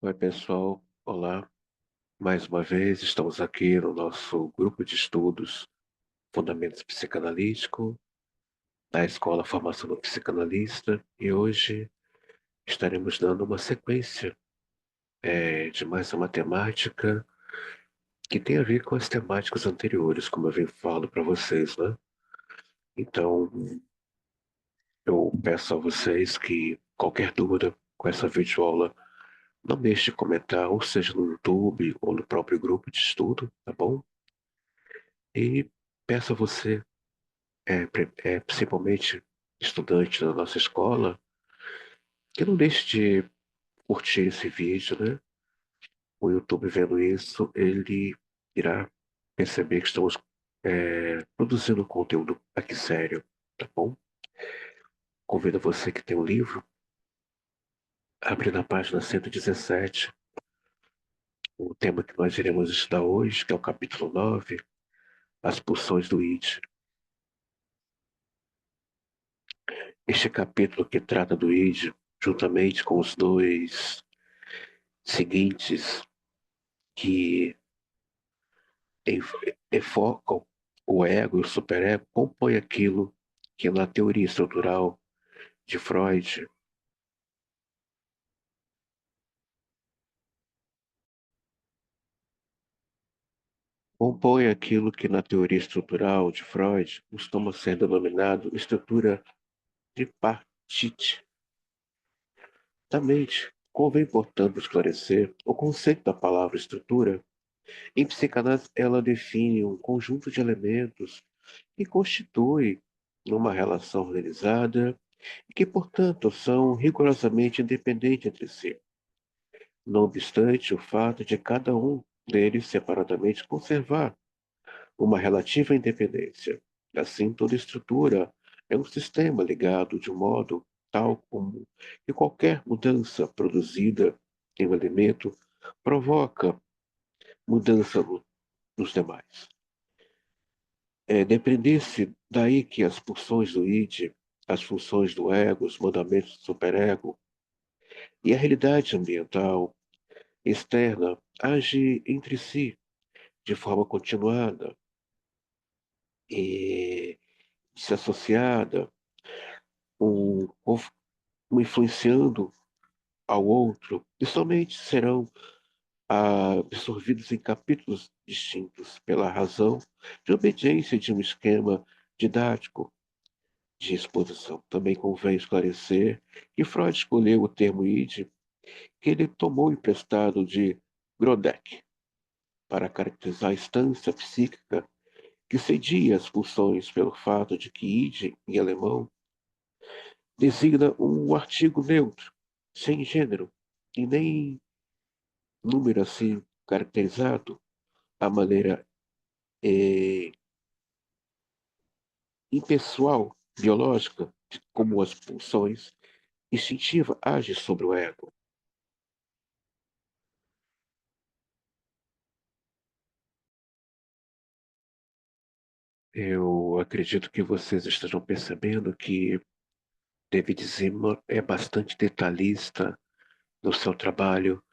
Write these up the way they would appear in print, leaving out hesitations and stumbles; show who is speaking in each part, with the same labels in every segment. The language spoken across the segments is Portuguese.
Speaker 1: Oi, pessoal. Olá. Mais uma vez, estamos aqui no nosso grupo de estudos Fundamentos Psicanalítico, da Escola Formação do Psicanalista, e hoje estaremos dando uma sequência de mais uma temática que tem a ver com as temáticas anteriores, como eu venho falando para vocês, né? Então, eu peço a vocês que qualquer dúvida com essa videoaula, não deixe de comentar, ou seja no YouTube ou no próprio grupo de estudo, tá bom? E peço a você, principalmente estudante da nossa escola, que não deixe de curtir esse vídeo, né? O YouTube vendo isso, ele irá perceber que estamos produzindo conteúdo aqui sério, tá bom? Convido você que tem um livro, abre na página 117, o tema que nós iremos estudar hoje, que é o capítulo 9, as pulsões do id. Este capítulo que trata do id, juntamente com os dois seguintes, que enfocam o ego e o superego, compõe aquilo que na teoria estrutural de Freud, compõe aquilo que na teoria estrutural de Freud costuma ser denominado estrutura tripartite da mente. Convém, portanto, esclarecer o conceito da palavra estrutura. Em psicanálise, ela define um conjunto de elementos que constitui uma relação organizada e que, portanto, são rigorosamente independentes entre si. Não obstante o fato de cada um deles separadamente conservar uma relativa independência. Assim, toda estrutura é um sistema ligado de um modo tal como que qualquer mudança produzida em um elemento provoca mudança nos demais. Dependesse daí que as pulsões do id, as funções do ego, os mandamentos do superego e a realidade ambiental externa age entre si de forma continuada e desassociada, um, um influenciando ao outro, e somente serão absorvidos em capítulos distintos pela razão de obediência de um esquema didático de exposição. Também convém esclarecer que Freud escolheu o termo id, que ele tomou emprestado de Grodeck, para caracterizar a instância psíquica que cedia as pulsões pelo fato de que id, em alemão, designa um artigo neutro, sem gênero, e nem número assim caracterizado, a maneira eh, impessoal, biológica, de como as pulsões instintivas agem sobre o ego. Eu acredito que vocês estejam percebendo que David Zimmer é bastante detalhista no seu trabalho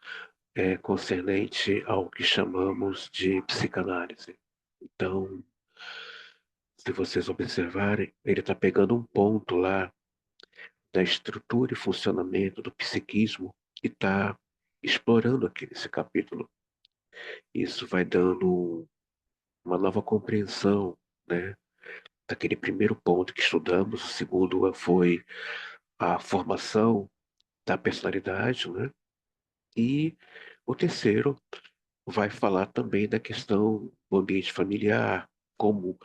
Speaker 1: concernente ao que chamamos de psicanálise. Então, se vocês observarem, ele está pegando um ponto lá da estrutura e funcionamento do psiquismo e está explorando aqui nesse capítulo. Isso vai dando uma nova compreensão, né, daquele primeiro ponto que estudamos. O segundo foi a formação da personalidade, né? E o terceiro vai falar também da questão do ambiente familiar, como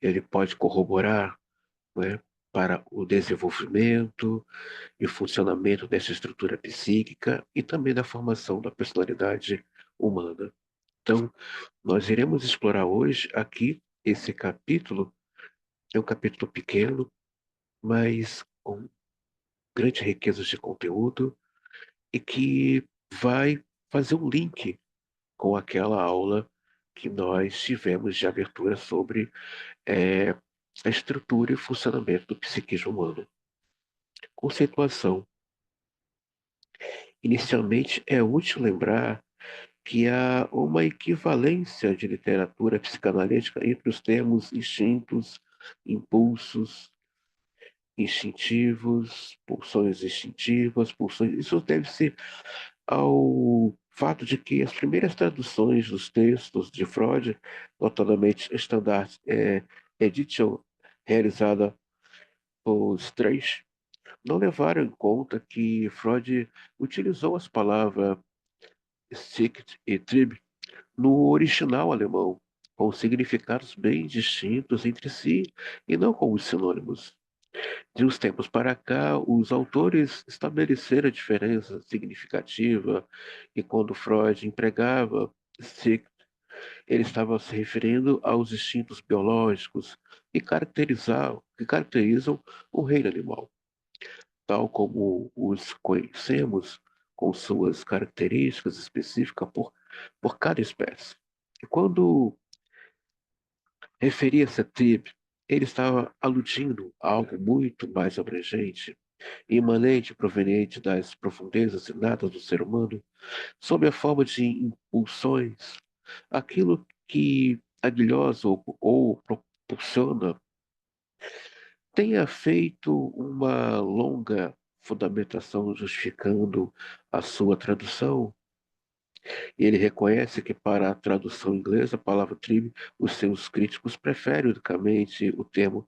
Speaker 1: ele pode corroborar, né, para o desenvolvimento e o funcionamento dessa estrutura psíquica e também da formação da personalidade humana. Então, nós iremos explorar hoje aqui esse capítulo. É um capítulo pequeno, mas com grandes riquezas de conteúdo e que vai fazer um link com aquela aula que nós tivemos de abertura sobre eh, a estrutura e funcionamento do psiquismo humano. Conceituação. Inicialmente, é útil lembrar que há uma equivalência de literatura psicanalítica entre os termos instintos, impulsos instintivos, pulsões instintivas, pulsões. Isso deve ser ao fato de que as primeiras traduções dos textos de Freud, notadamente Standard Edition, realizada por Streich, não levaram em conta que Freud utilizou as palavras Sicht e Trieb no original alemão, com significados bem distintos entre si e não como sinônimos. De uns tempos para cá, os autores estabeleceram a diferença significativa e quando Freud empregava Sicht, ele estava se referindo aos instintos biológicos que caracterizam o reino animal, tal como os conhecemos, com suas características específicas por cada espécie. E quando referia-se a Tib, ele estava aludindo a algo muito mais abrangente, imanente, proveniente das profundezas inatas do ser humano, sob a forma de impulsões, aquilo que aguilhosa ou propulsiona, tenha feito uma longa fundamentação justificando a sua tradução. Ele reconhece que para a tradução inglesa, a palavra tribe, os seus críticos preferem unicamente o termo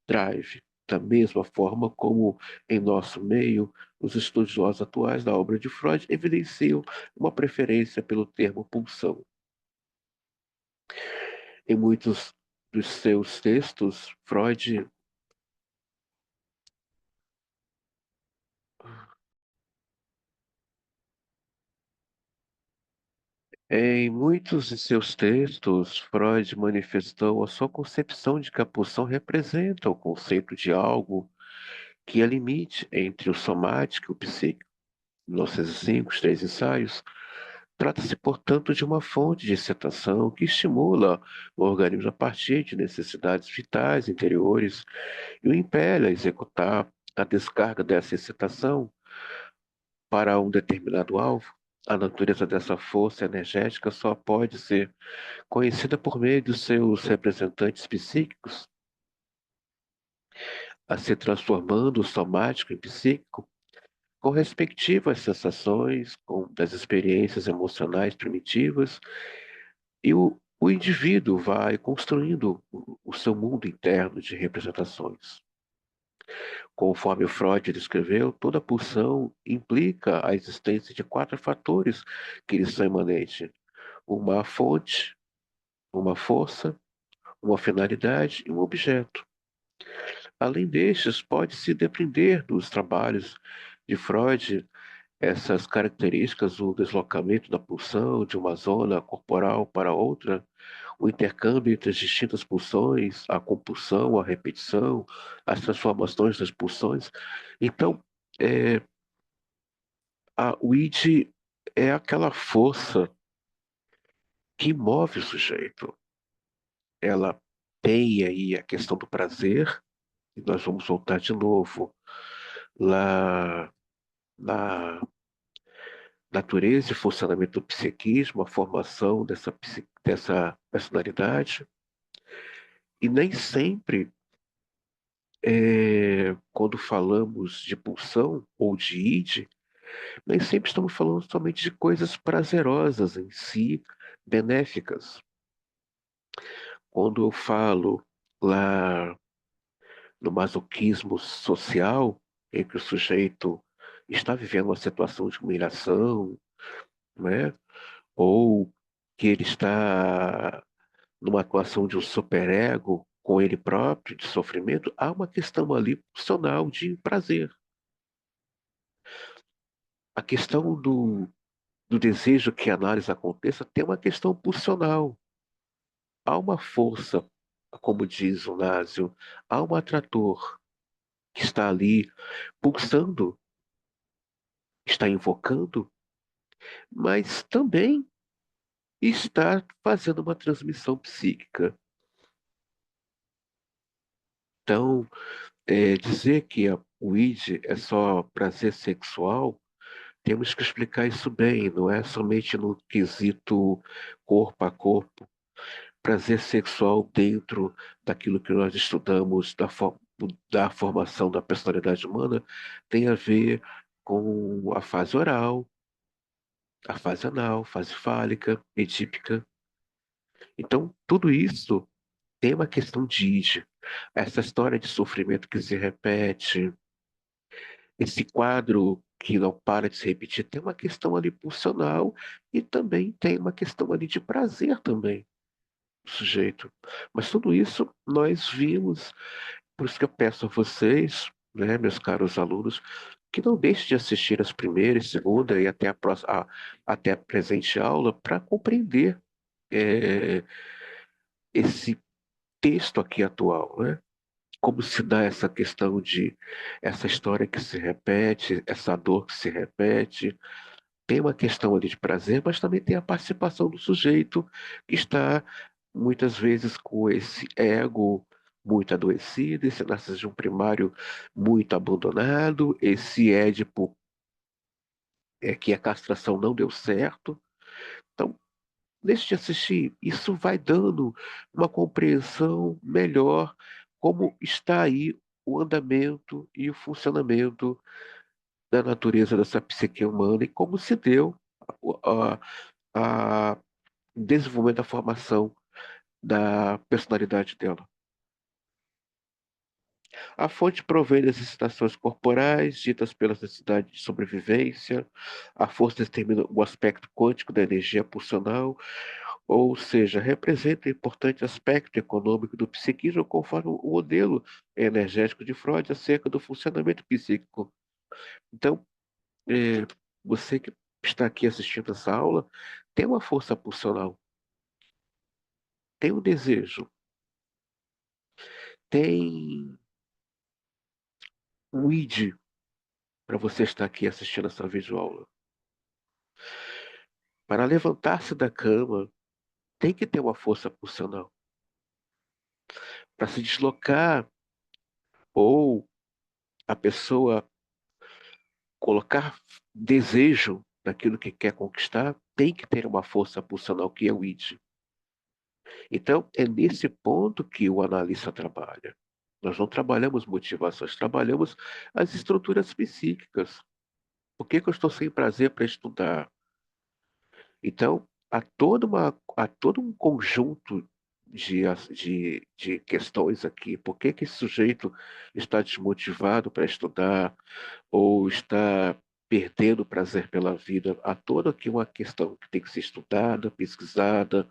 Speaker 1: drive, da mesma forma como, em nosso meio, os estudiosos atuais da obra de Freud evidenciam uma preferência pelo termo pulsão. Em muitos dos seus textos, Freud, em muitos de seus textos, Freud manifestou a sua concepção de que a pulsão representa o conceito de algo que é limite entre o somático e o psíquico. 1905, os três ensaios. Trata-se, portanto, de uma fonte de excitação que estimula o organismo a partir de necessidades vitais interiores e o impele a executar a descarga dessa excitação para um determinado alvo. A natureza dessa força energética só pode ser conhecida por meio dos seus representantes psíquicos, a se transformando o somático em psíquico, com respectivas sensações, das experiências emocionais primitivas, e o indivíduo vai construindo o seu mundo interno de representações. Conforme Freud descreveu, toda pulsão implica a existência de quatro fatores que lhes são imanentes: uma fonte, uma força, uma finalidade e um objeto. Além destes, pode-se depender dos trabalhos de Freud essas características, o deslocamento da pulsão de uma zona corporal para outra, o intercâmbio entre as distintas pulsões, a compulsão, a repetição, as transformações das pulsões. Então, é, o id é aquela força que move o sujeito. Ela tem aí a questão do prazer, e nós vamos voltar de novo lá na natureza e funcionamento do psiquismo, a formação dessa personalidade. E nem sempre, quando falamos de pulsão ou de id, nem sempre estamos falando somente de coisas prazerosas em si, benéficas. Quando eu falo lá no masoquismo social, em que o sujeito está vivendo uma situação de humilhação, né? Ou que ele está numa atuação de um superego com ele próprio, de sofrimento, há uma questão ali funcional de prazer. A questão do desejo que a análise aconteça tem uma questão pulsional. Há uma força, como diz o Násio, há um atrator que está ali pulsando, está invocando, mas também está fazendo uma transmissão psíquica. Então, dizer que o id é só prazer sexual temos que explicar isso bem, não é somente no quesito corpo a corpo. Prazer sexual dentro daquilo que nós estudamos da formação da personalidade humana tem a ver com a fase oral, a fase anal, fase fálica, edípica. Então, tudo isso tem uma questão de id. Essa história de sofrimento que se repete, esse quadro que não para de se repetir, tem uma questão ali pulsional e também tem uma questão ali de prazer também do sujeito. Mas tudo isso nós vimos, por isso que eu peço a vocês, né, meus caros alunos, que não deixem de assistir as primeiras, segunda e até a próxima, até a presente aula para compreender é, esse texto aqui atual, né? Como se dá essa questão de essa história que se repete, essa dor que se repete. Tem uma questão ali de prazer, mas também tem a participação do sujeito que está muitas vezes com esse ego muito adoecido, esse narcisismo primário muito abandonado, esse Édipo que a castração não deu certo. Então, deixe de assistir, isso vai dando uma compreensão melhor como está aí o andamento e o funcionamento da natureza dessa psique humana e como se deu a, a desenvolvimento da formação da personalidade dela. A fonte provém das excitações corporais, ditas pelas necessidades de sobrevivência. A força determina o aspecto quântico da energia pulsional, ou seja, representa um importante aspecto econômico do psiquismo conforme o modelo energético de Freud acerca do funcionamento psíquico. Então, é, você que está aqui assistindo essa aula tem uma força pulsional, tem um desejo, tem um id para você estar aqui assistindo essa videoaula. Para levantar-se da cama, tem que ter uma força pulsional. Para se deslocar ou a pessoa colocar desejo naquilo que quer conquistar, tem que ter uma força pulsional que é o id. Então, é nesse ponto que o analista trabalha. Nós não trabalhamos motivações, trabalhamos as estruturas psíquicas. Por que que eu estou sem prazer para estudar? Então, há todo um conjunto de questões aqui. Por que que esse sujeito está desmotivado para estudar ou está perdendo o prazer pela vida? Há toda aqui uma questão que tem que ser estudada, pesquisada,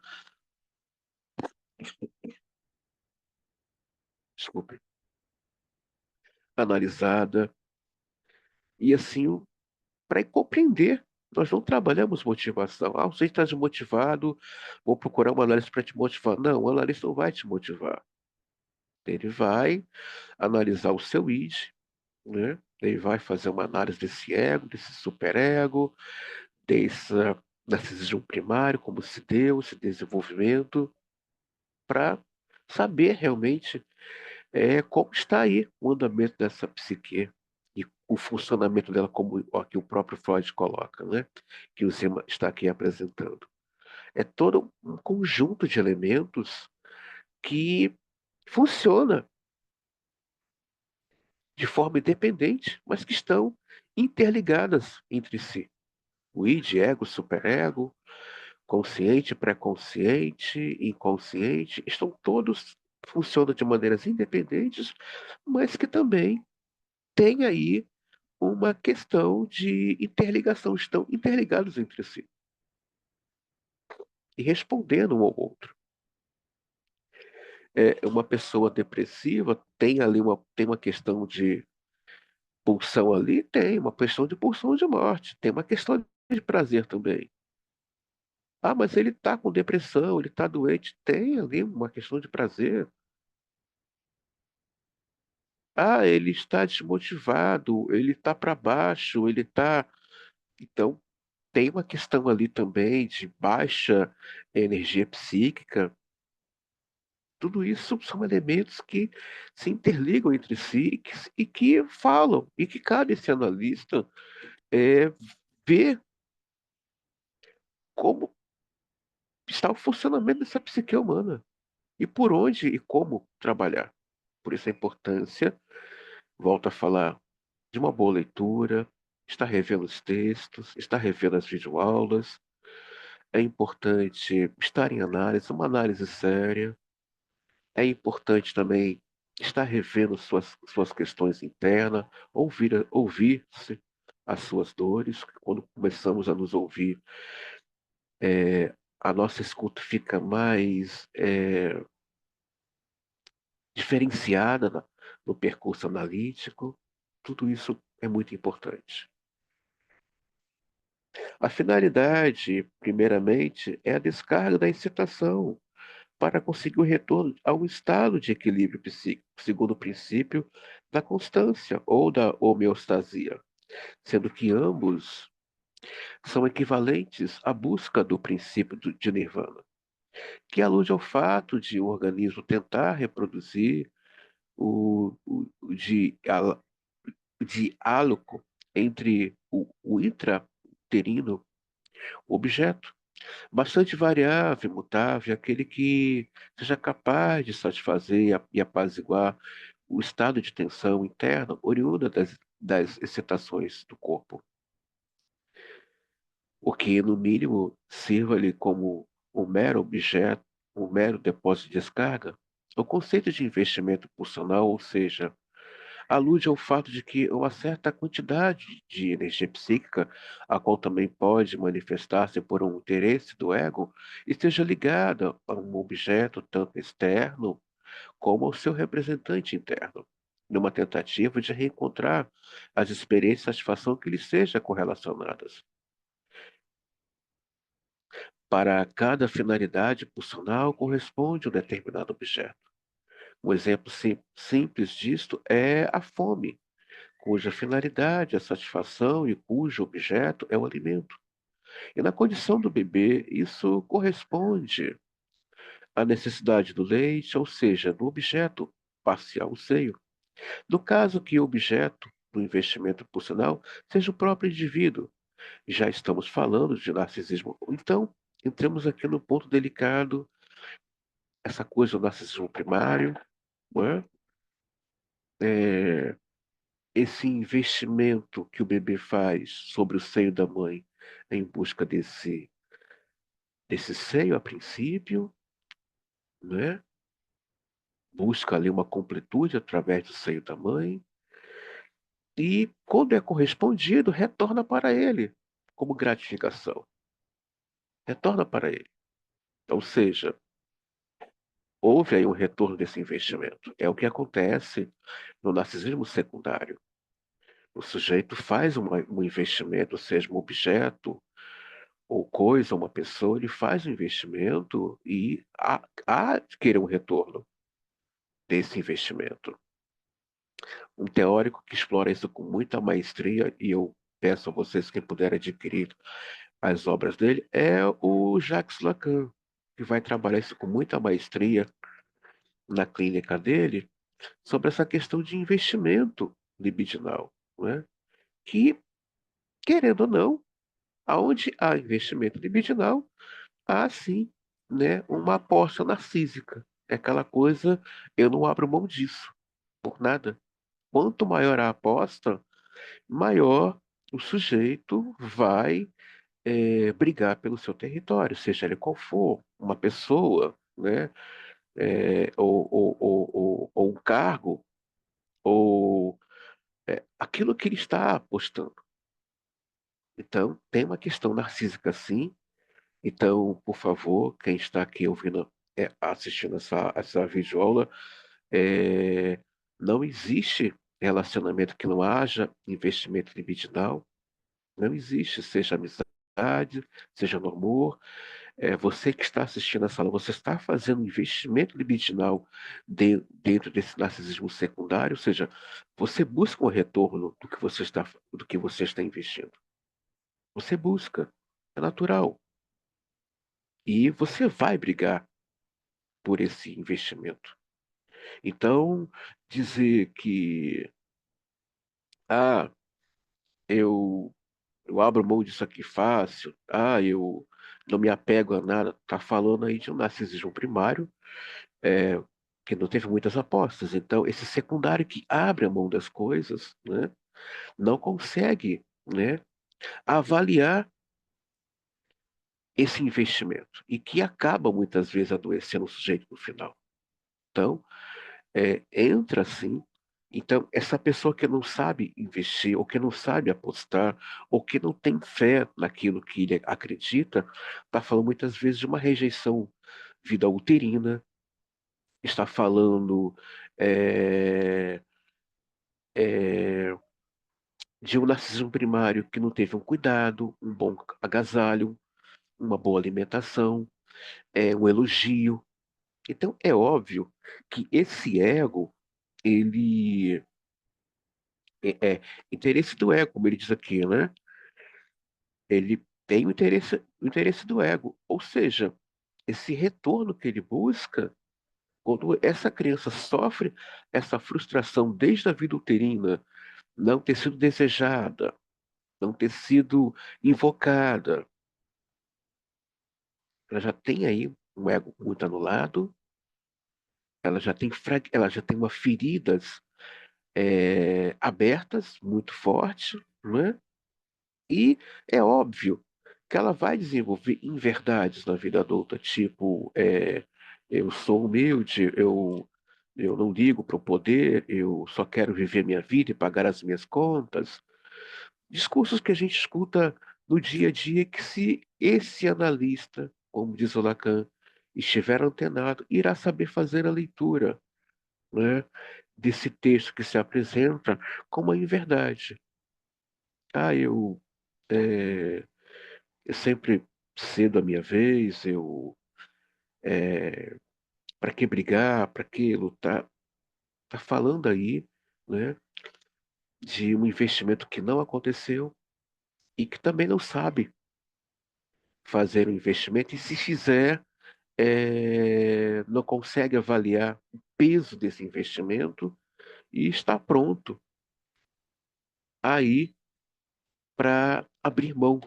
Speaker 1: desculpe, analisada, e assim, para compreender. Nós não trabalhamos motivação. Ah, você está desmotivado, vou procurar uma analista para te motivar. Não, o analista não vai te motivar. Ele vai analisar o seu id, né? Ele vai fazer uma análise desse ego, desse superego, desse narcisismo primário, como se deu, esse desenvolvimento, para saber realmente como está aí o andamento dessa psique e o funcionamento dela, como aqui o próprio Freud coloca, né? Que o Zema está aqui apresentando. É todo um conjunto de elementos que funciona de forma independente, mas que estão interligadas entre si. O id, ego, superego, consciente, pré-consciente, inconsciente, estão todos funcionam de maneiras independentes, mas que também têm aí uma questão de interligação, estão interligados entre si e respondendo um ao outro. Uma pessoa depressiva tem uma questão de pulsão ali? Tem, uma questão de pulsão de morte. Tem uma questão de prazer também. Ah, mas ele está com depressão, ele está doente. Tem ali uma questão de prazer. Ah, ele está desmotivado, ele está para baixo, ele está. Então, tem uma questão ali também de baixa energia psíquica. Tudo isso são elementos que se interligam entre si e que falam, e que cabe esse analista é, ver como está o funcionamento dessa psique humana e por onde e como trabalhar. Por isso a importância, volto a falar, de uma boa leitura, estar revendo os textos, estar revendo as videoaulas. É importante estar em análise, uma análise séria. É importante também estar revendo suas questões internas, ouvir-se as suas dores. Quando começamos a nos ouvir, a nossa escuta fica mais diferenciada no percurso analítico. Tudo isso é muito importante. A finalidade, primeiramente, é a descarga da excitação para conseguir o retorno a um estado de equilíbrio psíquico, segundo o princípio da constância ou da homeostasia, sendo que ambos são equivalentes à busca do princípio de Nirvana, que alude ao fato de o organismo tentar reproduzir o diálogo entre o intrauterino objeto, bastante variável, imutável, aquele que seja capaz de satisfazer e apaziguar o estado de tensão interna oriunda das excitações do corpo, o que, no mínimo, sirva-lhe como um mero objeto, um mero depósito de descarga. O conceito de investimento pulsional, ou seja, alude ao fato de que uma certa quantidade de energia psíquica, a qual também pode manifestar-se por um interesse do ego, esteja ligada a um objeto tanto externo como ao seu representante interno, numa tentativa de reencontrar as experiências de satisfação que lhes sejam correlacionadas. Para cada finalidade pulsional corresponde um determinado objeto. Um exemplo simples disto é a fome, cuja finalidade é a satisfação e cujo objeto é o alimento. E na condição do bebê, isso corresponde à necessidade do leite, ou seja, do objeto parcial, o seio. No caso que o objeto do investimento pulsional seja o próprio indivíduo, já estamos falando de narcisismo. Então, entramos aqui no ponto delicado, essa coisa do narcisismo primário, não é? É, esse investimento que o bebê faz sobre o seio da mãe em busca desse seio a princípio, né? Busca ali uma completude através do seio da mãe e, quando é correspondido, retorna para ele como gratificação. Retorna para ele. Ou seja, houve aí um retorno desse investimento. É o que acontece no narcisismo secundário. O sujeito faz um investimento, seja um objeto, ou coisa, uma pessoa, ele faz um investimento e há de querer um retorno desse investimento. Um teórico que explora isso com muita maestria, e eu peço a vocês que puderem adquirir as obras dele, é o Jacques Lacan, que vai trabalhar isso com muita maestria na clínica dele, sobre essa questão de investimento libidinal, né? Que, querendo ou não, aonde há investimento libidinal, há sim, né, uma aposta narcísica. É aquela coisa, eu não abro mão disso, por nada. Quanto maior a aposta, maior o sujeito vai brigar pelo seu território, seja ele qual for, uma pessoa, né, ou um cargo, ou aquilo que ele está apostando. Então, tem uma questão narcísica sim. Então, por favor, quem está aqui ouvindo, assistindo essa videoaula, é, não existe relacionamento que não haja investimento libidinal. Não existe, seja amizade, seja no amor. Você que está assistindo essa aula, você está fazendo investimento libidinal dentro desse narcisismo secundário, ou seja, você busca um retorno do que você está investindo. Você busca, é natural. E você vai brigar por esse investimento. Então, dizer que, ah, eu eu abro mão disso aqui fácil, eu não me apego a nada. Tá falando aí de um narcisismo primário, é, que não teve muitas apostas. Então, esse secundário que abre a mão das coisas, né, não consegue, né, avaliar esse investimento e que acaba muitas vezes adoecendo o sujeito no final. Então, entra assim. Então, essa pessoa que não sabe investir, ou que não sabe apostar, ou que não tem fé naquilo que ele acredita, está falando muitas vezes de uma rejeição vida uterina, está falando é, é, de um narcisismo primário que não teve um cuidado, um bom agasalho, uma boa alimentação, um elogio. Então, é óbvio que esse ego, ele é interesse do ego, como ele diz aqui, né? Ele tem o interesse do ego. Ou seja, esse retorno que ele busca, quando essa criança sofre essa frustração desde a vida uterina, não ter sido desejada, não ter sido invocada, ela já tem aí um ego muito anulado, ela já tem uma feridas abertas muito forte, né? E é óbvio que ela vai desenvolver inverdades na vida adulta, tipo, eu sou humilde, eu não ligo para o poder, eu só quero viver minha vida e pagar as minhas contas. Discursos que a gente escuta no dia a dia que se esse analista, como diz o Lacan, estiver antenado, irá saber fazer a leitura, né, desse texto que se apresenta como uma inverdade. Ah, é, eu sempre cedo a minha vez, para que brigar, para que lutar? Tá falando aí, né, de um investimento que não aconteceu e que também não sabe fazer um investimento e se fizer, não consegue avaliar o peso desse investimento e está pronto aí para abrir mão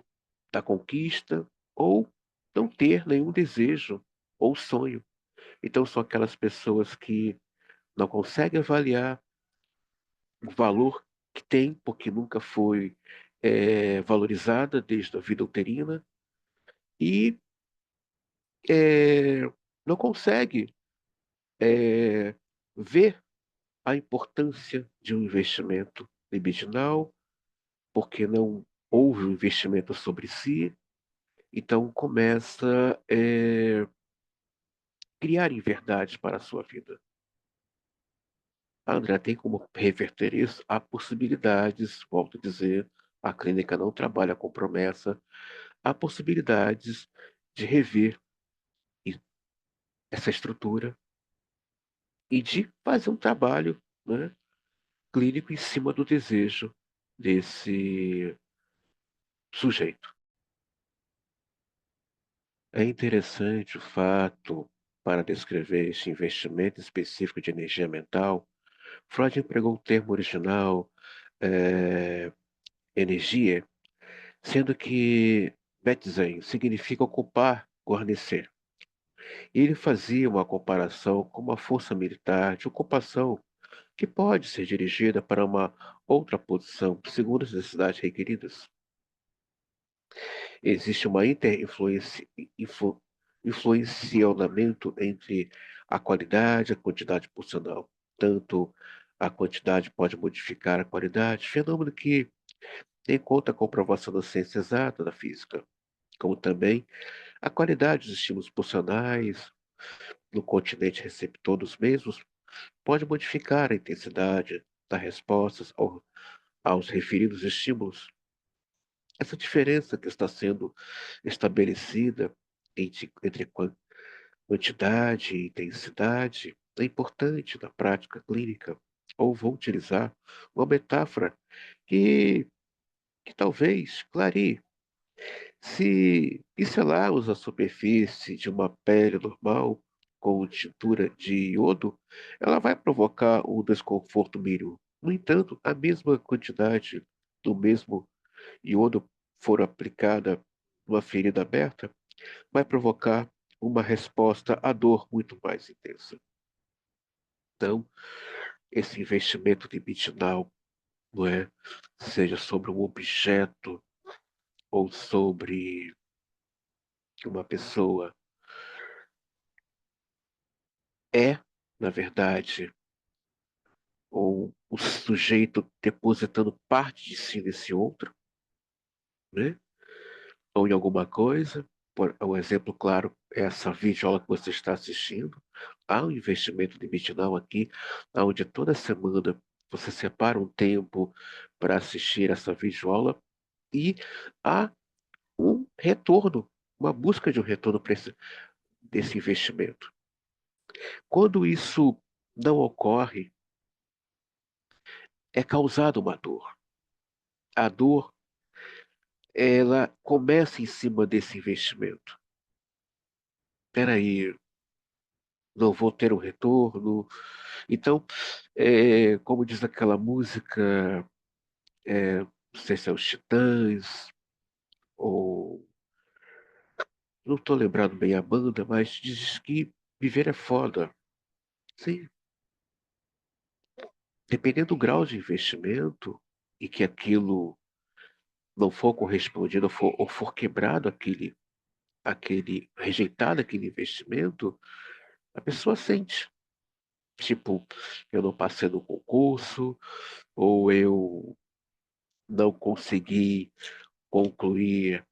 Speaker 1: da conquista ou não ter nenhum desejo ou sonho. Então são aquelas pessoas que não conseguem avaliar o valor que tem, porque nunca foi valorizada desde a vida uterina, e é, não consegue é, ver a importância de um investimento libidinal, porque não houve um investimento sobre si, então começa a criar inverdades para a sua vida. A André tem como reverter isso? Há possibilidades, volto a dizer, a clínica não trabalha com promessa, há possibilidades de rever essa estrutura e de fazer um trabalho, né, clínico em cima do desejo desse sujeito. É interessante o fato, para descrever este investimento específico de energia mental, Freud empregou o termo original eh, energia, sendo que Betzen significa ocupar, guarnecer. Ele fazia uma comparação com uma força militar de ocupação que pode ser dirigida para uma outra posição, segundo as necessidades requeridas. Existe uma influenciamento entre a qualidade e a quantidade pulsional. Tanto a quantidade pode modificar a qualidade, fenômeno que encontra comprovação na ciência exata da física, como também a qualidade dos estímulos pulsionais no continente receptor dos mesmos pode modificar a intensidade das respostas aos referidos estímulos. Essa diferença que está sendo estabelecida entre quantidade e intensidade é importante na prática clínica. Ou vou utilizar uma metáfora que, que talvez clareie. Se pincelarmos a superfície de uma pele normal com tintura de iodo, ela vai provocar um desconforto mínimo. No entanto, a mesma quantidade do mesmo iodo for aplicada numa ferida aberta, vai provocar uma resposta à dor muito mais intensa. Então, esse investimento libidinal, não é? Seja sobre um objeto ou sobre uma pessoa, é, na verdade, ou o sujeito depositando parte de si nesse outro, né? Ou em alguma coisa. Um exemplo claro é essa videoaula que você está assistindo. Há um investimento libidinal aqui, onde toda semana você separa um tempo para assistir essa videoaula e há um retorno, uma busca de um retorno desse investimento. Quando isso não ocorre, é causada uma dor. A dor, ela começa em cima desse investimento. Espera aí, não vou ter um retorno. Então, como diz aquela música, não sei se é os Titãs, ou não estou lembrando bem a banda, mas diz que viver é foda. Sim, dependendo do grau de investimento e que aquilo não for correspondido ou for quebrado rejeitado aquele investimento, a pessoa sente. Tipo, eu não passei no concurso, ou eu não consegui concluir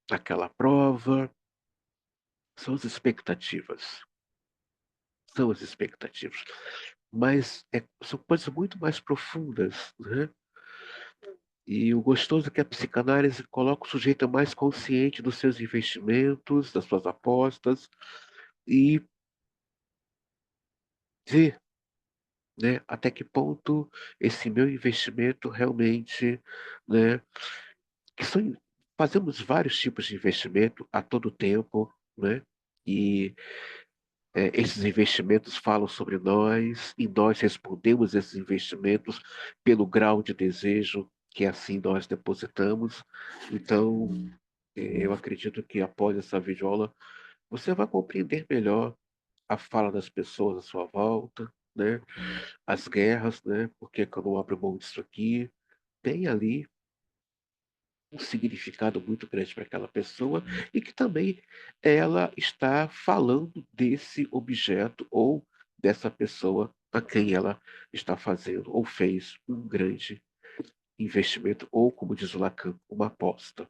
Speaker 1: aquela prova. São as expectativas. São as expectativas. Mas são coisas muito mais profundas, né? E o gostoso é que a psicanálise coloca o sujeito mais consciente dos seus investimentos, das suas apostas, e vê, né, até que ponto esse meu investimento realmente, né, que são, fazemos vários tipos de investimento a todo tempo, né, e esses investimentos falam sobre nós e nós respondemos esses investimentos pelo grau de desejo que assim nós depositamos. Então, eu acredito que após essa videoaula você vai compreender melhor a fala das pessoas à sua volta, né? As guerras, né? Porque que eu não abro mão disso aqui? Tem ali um significado muito grande para aquela pessoa e que também ela está falando desse objeto ou dessa pessoa a quem ela está fazendo ou fez um grande investimento ou, como diz o Lacan, uma aposta.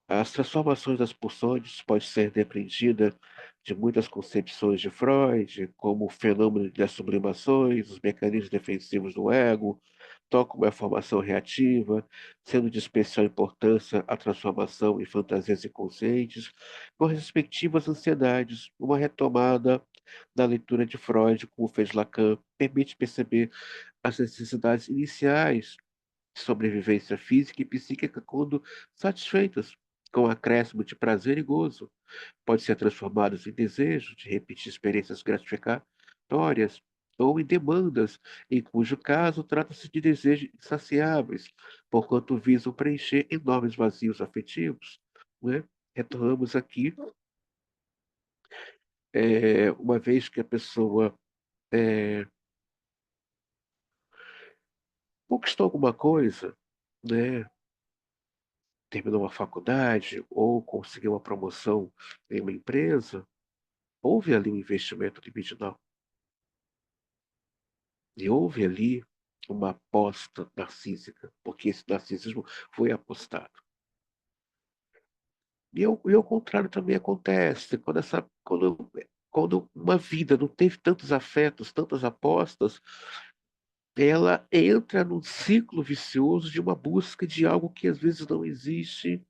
Speaker 1: As transformações das pulsões podem ser depreendidas de muitas concepções de Freud, como o fenômeno das sublimações, os mecanismos defensivos do ego, tal como a formação reativa, sendo de especial importância a transformação em fantasias inconscientes, com respectivas ansiedades. Uma retomada da leitura de Freud, como fez Lacan, permite perceber as necessidades iniciais de sobrevivência física e psíquica quando satisfeitas, com um acréscimo de prazer e gozo. Pode ser transformados em desejo de repetir experiências gratificatórias ou em demandas, em cujo caso trata-se de desejos insaciáveis, porquanto visam preencher enormes vazios afetivos. Né? Retornamos aqui, uma vez que a pessoa é, conquistou alguma coisa, né? Terminou uma faculdade ou conseguiu uma promoção em uma empresa, houve ali um investimento libidinal. E houve ali uma aposta narcísica, porque esse narcisismo foi apostado. E ao contrário também acontece, quando uma vida não teve tantos afetos, tantas apostas, ela entra num ciclo vicioso de uma busca de algo que às vezes não existe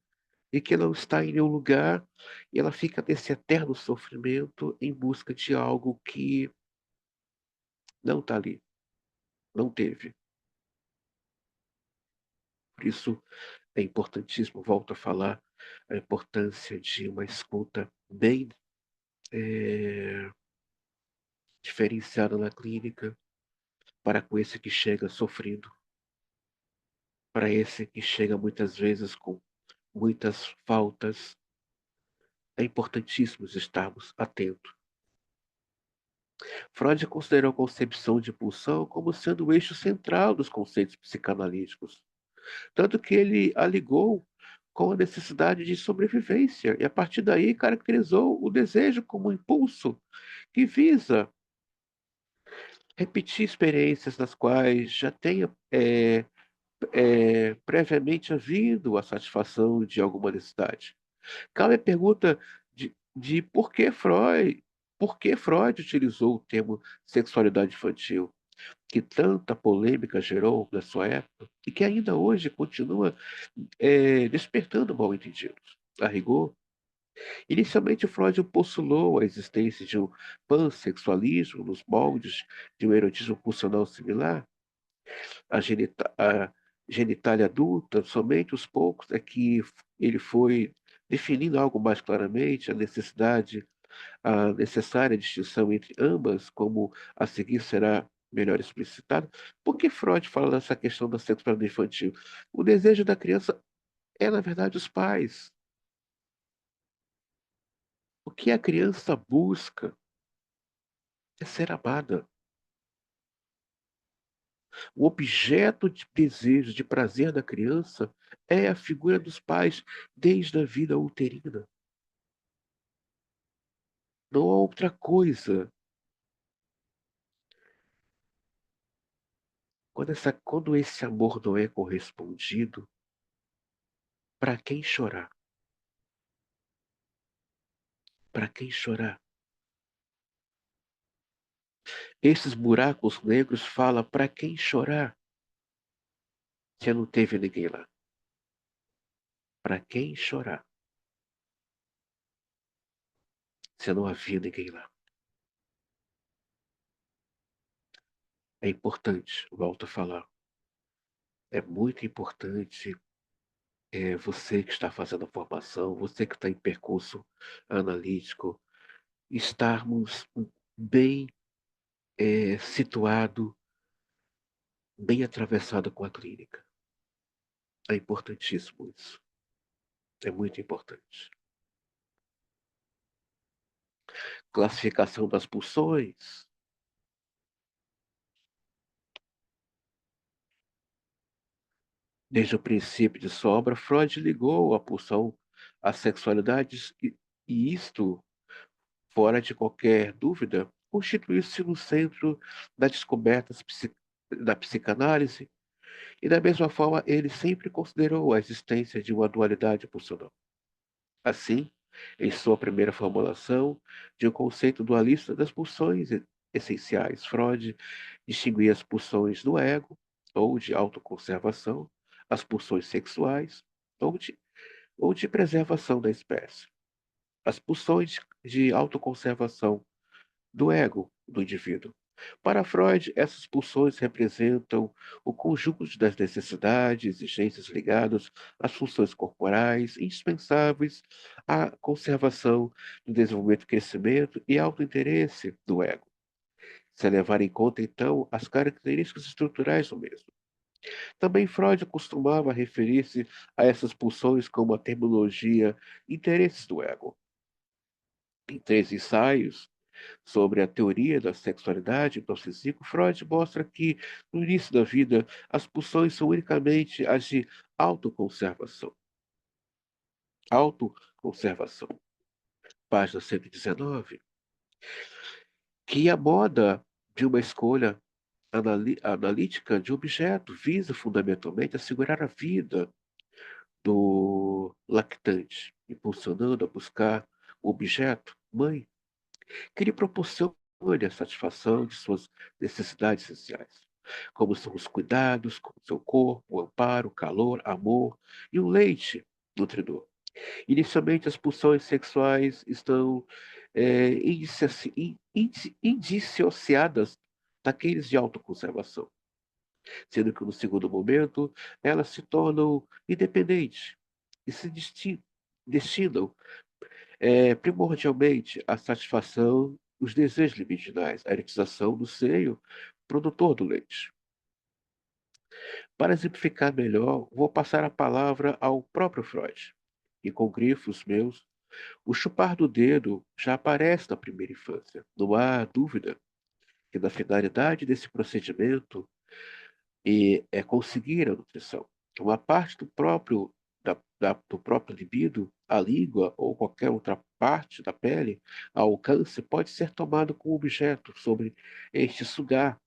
Speaker 1: e que não está em nenhum lugar, e ela fica nesse eterno sofrimento em busca de algo que não está ali, não teve. Por isso, é importantíssimo, volto a falar, a importância de uma escuta bem eh, diferenciada na clínica para com esse que chega sofrendo. para esse que chega muitas vezes com muitas faltas, é importantíssimo estarmos atentos. Freud considerou a concepção de pulsão como sendo o eixo central dos conceitos psicanalíticos, tanto que ele a ligou com a necessidade de sobrevivência, e a partir daí caracterizou o desejo como um impulso que visa repetir experiências nas quais já tenha previamente havido a satisfação de alguma necessidade. Cabe a pergunta de por que Freud utilizou o termo sexualidade infantil, que tanta polêmica gerou na sua época e que ainda hoje continua despertando mal-entendidos. A rigor, inicialmente Freud postulou a existência de um pansexualismo nos moldes de um erotismo pulsional similar à genitália adulta. Somente aos poucos é que ele foi definindo algo mais claramente a necessária distinção entre ambas, como a seguir será melhor explicitado. Por que Freud fala dessa questão da sexualidade infantil? O desejo da criança é, na verdade, os pais. O que a criança busca é ser amada. O objeto de desejo, de prazer da criança é a figura dos pais desde a vida uterina. Não há outra coisa. Quando esse amor não é correspondido, para quem chorar? Para quem chorar? Esses buracos negros falam para quem chorar, se não teve ninguém lá. Para quem chorar, se não havia ninguém lá. É importante, volto a falar, é muito importante você que está fazendo a formação, você que está em percurso analítico, estarmos bem situado, bem atravessado com a clínica. É importantíssimo isso. É muito importante. Classificação das pulsões. Desde o princípio de sua obra, Freud ligou a pulsão às sexualidades e isto, fora de qualquer dúvida, constituiu-se no centro das descobertas da psicanálise e, da mesma forma, ele sempre considerou a existência de uma dualidade pulsional. Assim, em sua primeira formulação de um conceito dualista das pulsões essenciais, Freud distinguia as pulsões do ego, ou de autoconservação, as pulsões sexuais, ou de, ou de preservação da espécie. As pulsões de autoconservação do ego do indivíduo. Para Freud, essas pulsões representam o conjunto das necessidades e exigências ligadas às funções corporais indispensáveis à conservação do desenvolvimento, crescimento e autointeresse do ego, se levar em conta, então, as características estruturais do mesmo. Também Freud costumava referir-se a essas pulsões como a terminologia interesses do ego. Em três ensaios, sobre a teoria da sexualidade narcísico, Freud mostra que, no início da vida, as pulsões são unicamente as de autoconservação. Autoconservação. Página 119. Que a moda de uma escolha analítica de objeto visa fundamentalmente assegurar a vida do lactante, impulsionando a buscar o objeto, mãe, que lhe proporcione a satisfação de suas necessidades essenciais, como são os cuidados com o seu corpo, o amparo, o calor, amor e o leite nutridor. Inicialmente, as pulsões sexuais estão indissociadas daqueles de autoconservação, sendo que no segundo momento elas se tornam independentes e se destinam primordialmente a satisfação dos desejos libidinais, a erotização do seio produtor do leite. Para exemplificar melhor, vou passar a palavra ao próprio Freud. E com grifos meus, o chupar do dedo já aparece na primeira infância. Não há dúvida que na finalidade desse procedimento é conseguir a nutrição. Uma parte do próprio libido, a língua ou qualquer outra parte da pele, ao alcance, pode ser tomado como objeto sobre este sugar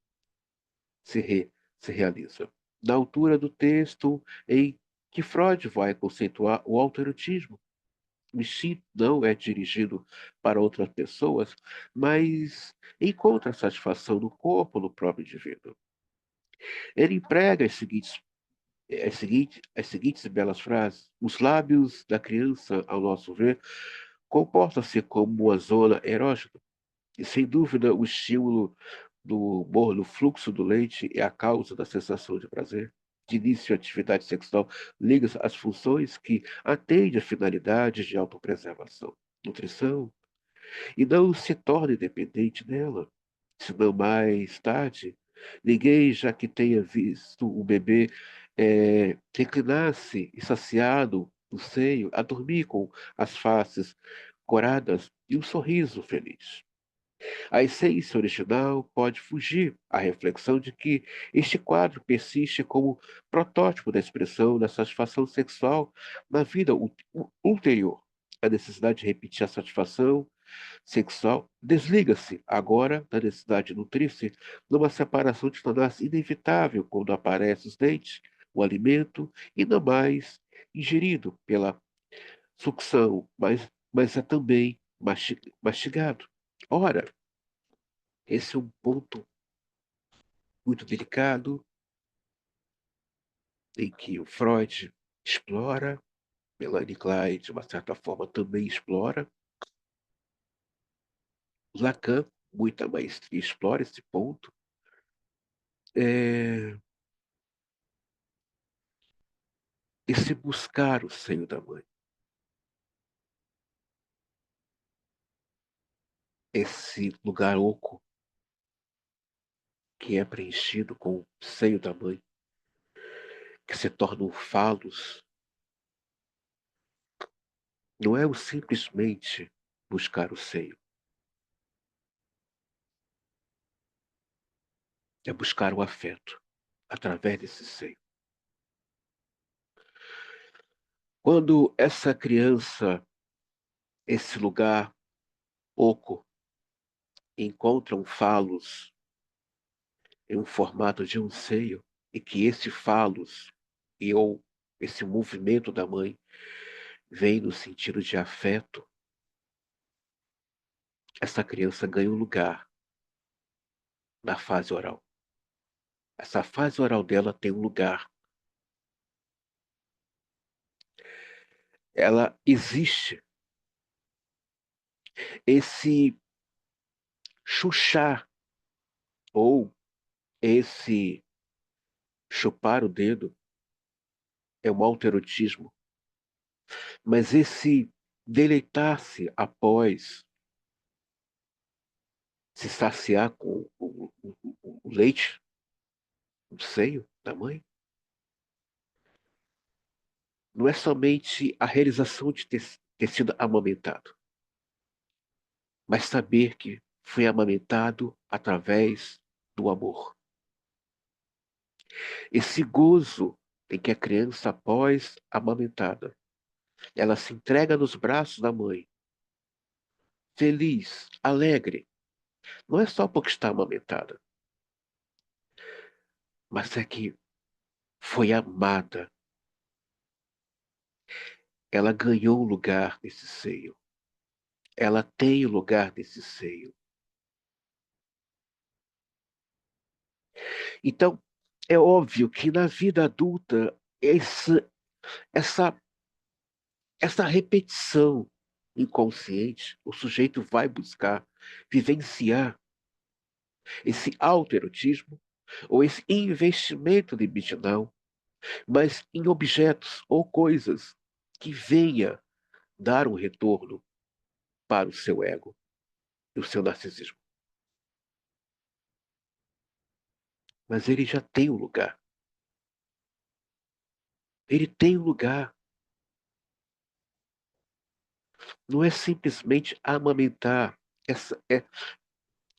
Speaker 1: se, re, se realiza. Na altura do texto em que Freud vai conceituar o autoerotismo, o instinto não é dirigido para outras pessoas, mas encontra satisfação no corpo, no próprio indivíduo. Ele emprega as seguintes belas frases. Os lábios da criança, ao nosso ver, comportam-se como uma zona erógena. E, sem dúvida, o estímulo do morno fluxo do leite é a causa da sensação de prazer. De início, a atividade sexual liga-se às funções que atendem a finalidades de autopreservação, nutrição, e não se torna independente dela. Senão mais tarde, ninguém já que tenha visto o bebê reclinar-se e saciado no seio, a dormir com as faces coradas e um sorriso feliz. A essência original pode fugir à reflexão de que este quadro persiste como protótipo da expressão da satisfação sexual na vida ulterior. A necessidade de repetir a satisfação sexual desliga-se agora da necessidade de nutrir-se numa separação que tornar-se inevitável quando aparecem os dentes, o alimento, e não mais ingerido pela sucção, mas é também mastigado. Ora, esse é um ponto muito delicado em que o Freud explora, Melanie Klein, de uma certa forma, também explora, Lacan, muita maestria, explora esse ponto. É, esse buscar o seio da mãe, esse lugar oco que é preenchido com o seio da mãe, que se torna um falos, não é o simplesmente buscar o seio, é buscar o afeto através desse seio. Quando essa criança, esse lugar oco, encontra um falos em um formato de um seio, e que esse falos ou esse movimento da mãe vem no sentido de afeto, essa criança ganha um lugar na fase oral. Essa fase oral dela tem um lugar. Ela existe. Esse chuchar ou esse chupar o dedo é um autoerotismo, mas esse deleitar-se após se saciar com o leite do seio da mãe não é somente a realização de ter sido amamentado, mas saber que foi amamentado através do amor. Esse gozo em que a criança, após amamentada, ela se entrega nos braços da mãe, feliz, alegre, não é só porque está amamentada, mas é que foi amada. Ela ganhou o lugar nesse seio. Ela tem o lugar nesse seio. Então, é óbvio que na vida adulta, essa, essa repetição inconsciente, o sujeito vai buscar vivenciar esse autoerotismo ou esse investimento libidinal, mas em objetos ou coisas que venha dar um retorno para o seu ego e o seu narcisismo. Mas ele já tem um lugar. Ele tem um lugar. Não é simplesmente amamentar.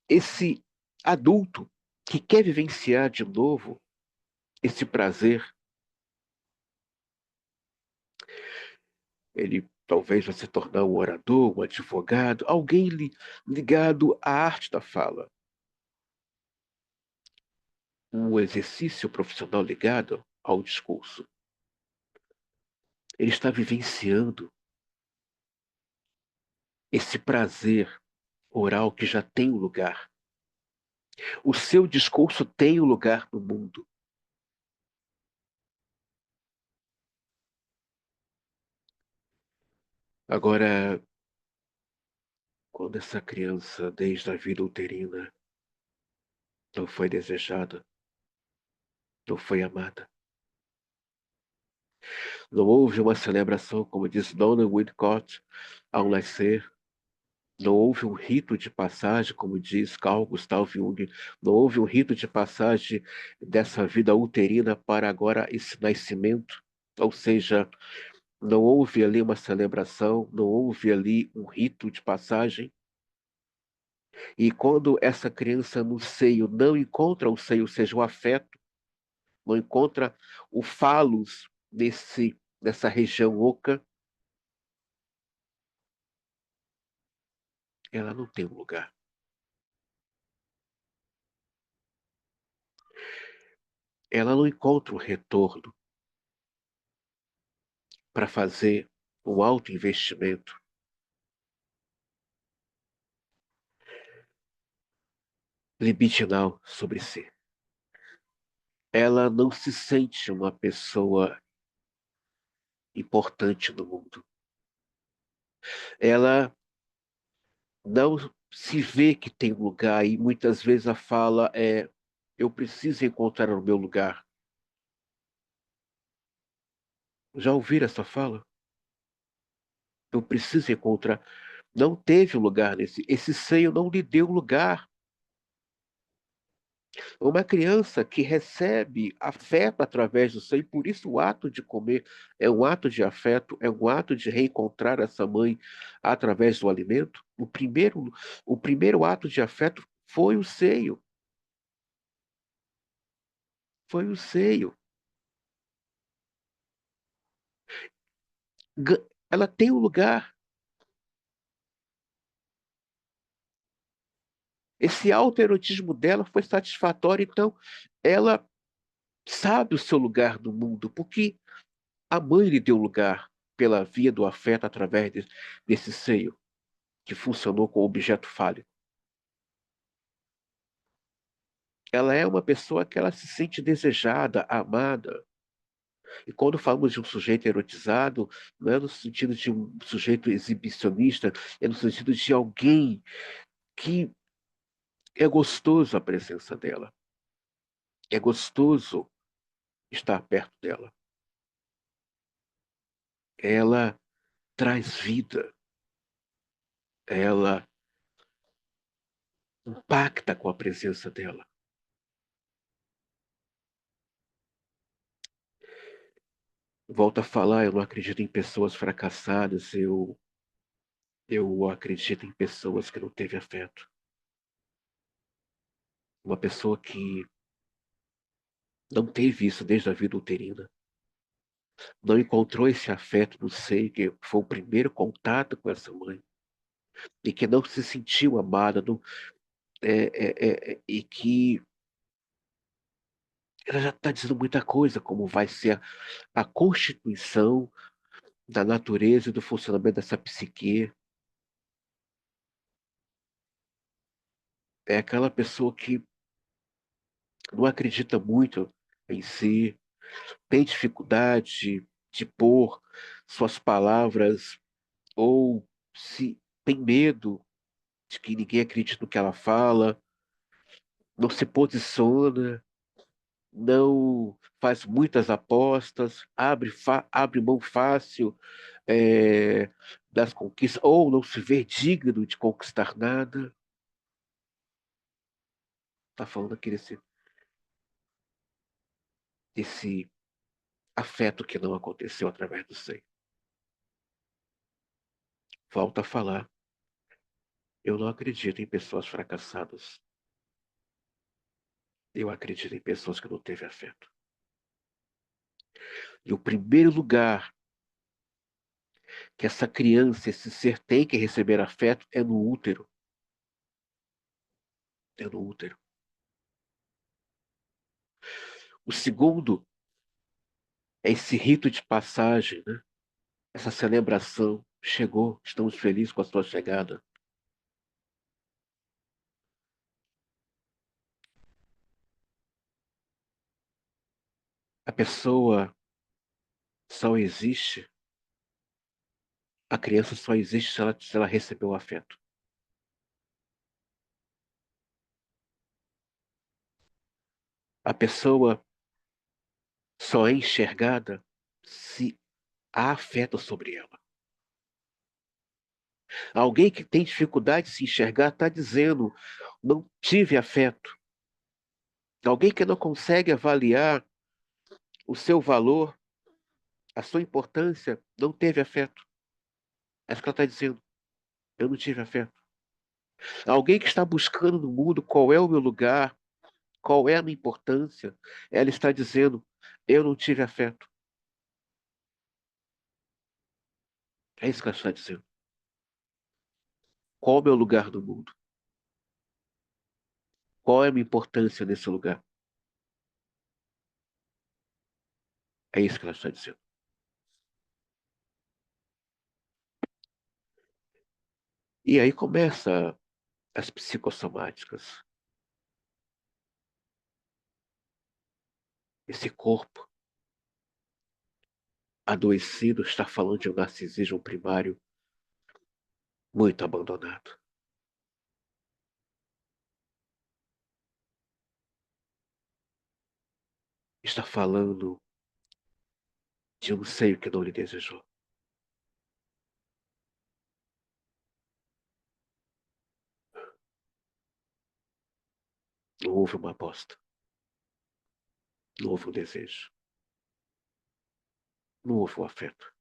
Speaker 1: Esse adulto que quer vivenciar de novo esse prazer, ele talvez vai se tornar um orador, um advogado, alguém ligado à arte da fala, um exercício profissional ligado ao discurso. Ele está vivenciando esse prazer oral que já tem um lugar. O seu discurso tem um lugar no mundo. Agora, quando essa criança, desde a vida uterina, não foi desejada, não foi amada, não houve uma celebração, como diz Donna Winnicott, ao nascer, não houve um rito de passagem, como diz Carl Gustav Jung, não houve um rito de passagem dessa vida uterina para agora esse nascimento, ou seja, não houve ali uma celebração, não houve ali um rito de passagem. E quando essa criança no seio não encontra o seio, ou seja, o afeto, não encontra o falos nessa região oca, ela não tem um lugar. Ela não encontra um retorno para fazer um alto investimento libidinal sobre si. Ela não se sente uma pessoa importante no mundo. Ela não se vê que tem lugar e muitas vezes a fala é: eu preciso encontrar o meu lugar. Já ouviram essa fala? Eu preciso encontrar. Não teve lugar nesse. Esse seio não lhe deu lugar. Uma criança que recebe afeto através do seio, por isso o ato de comer é um ato de afeto, é um ato de reencontrar essa mãe através do alimento. O primeiro ato de afeto foi o seio. Foi o seio. Ela tem um lugar. Esse autoerotismo dela foi satisfatório, então ela sabe o seu lugar no mundo, porque a mãe lhe deu lugar pela via do afeto através desse seio que funcionou como objeto fálico. Ela é uma pessoa que ela se sente desejada, amada. E quando falamos de um sujeito erotizado, não é no sentido de um sujeito exibicionista, é no sentido de alguém que é gostoso a presença dela. É gostoso estar perto dela. Ela traz vida. Ela impacta com a presença dela. Volto a falar, eu não acredito em pessoas fracassadas, eu acredito em pessoas que não teve afeto. Uma pessoa que não teve isso desde a vida uterina, não encontrou esse afeto no seio, que foi o primeiro contato com essa mãe, e que não se sentiu amada, não, e que ela já está dizendo muita coisa, como vai ser a constituição da natureza e do funcionamento dessa psique. É aquela pessoa que não acredita muito em si, tem dificuldade de pôr suas palavras, ou se tem medo de que ninguém acredite no que ela fala, não se posiciona, não faz muitas apostas, abre mão fácil das conquistas, ou não se vê digno de conquistar nada. Está falando aqui desse afeto que não aconteceu através do seio. Volto a falar, eu não acredito em pessoas fracassadas. Eu acredito em pessoas que não teve afeto. E o primeiro lugar que essa criança, esse ser tem que receber afeto é no útero. É no útero. O segundo é esse rito de passagem, né? Essa celebração. Chegou, estamos felizes com a sua chegada. A pessoa só existe, a criança só existe se ela recebeu afeto. A pessoa só é enxergada se há afeto sobre ela. Alguém que tem dificuldade de se enxergar está dizendo, não tive afeto. Alguém que não consegue avaliar o seu valor, a sua importância, não teve afeto. É isso que ela está dizendo. Eu não tive afeto. Alguém que está buscando no mundo qual é o meu lugar, qual é a minha importância, ela está dizendo, eu não tive afeto. É isso que ela está dizendo. Qual é o meu lugar no mundo? Qual é a minha importância nesse lugar? É isso que ela está dizendo. E aí começa as psicossomáticas. Esse corpo adoecido está falando de um narcisismo primário muito abandonado. Está falando de um seio que não lhe desejou. Não houve uma aposta. Não houve um desejo. Não houve um afeto.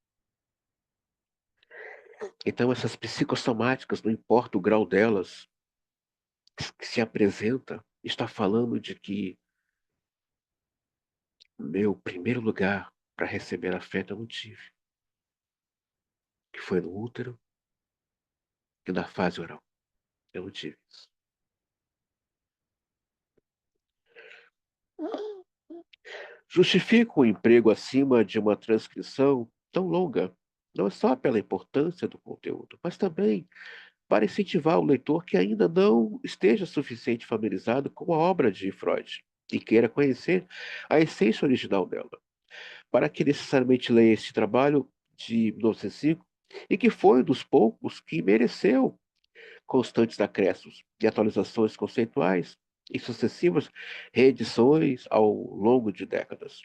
Speaker 1: Então, essas psicossomáticas, não importa o grau delas, que se apresenta, está falando de que meu primeiro lugar para receber afeto eu não tive, que foi no útero e na fase oral. Eu não tive isso. Justifico o emprego acima de uma transcrição tão longa, não é só pela importância do conteúdo, mas também para incentivar o leitor que ainda não esteja suficiente familiarizado com a obra de Freud e queira conhecer a essência original dela, para que necessariamente leia esse trabalho de 1905 e que foi um dos poucos que mereceu constantes acréscimos e atualizações conceituais e sucessivas reedições ao longo de décadas,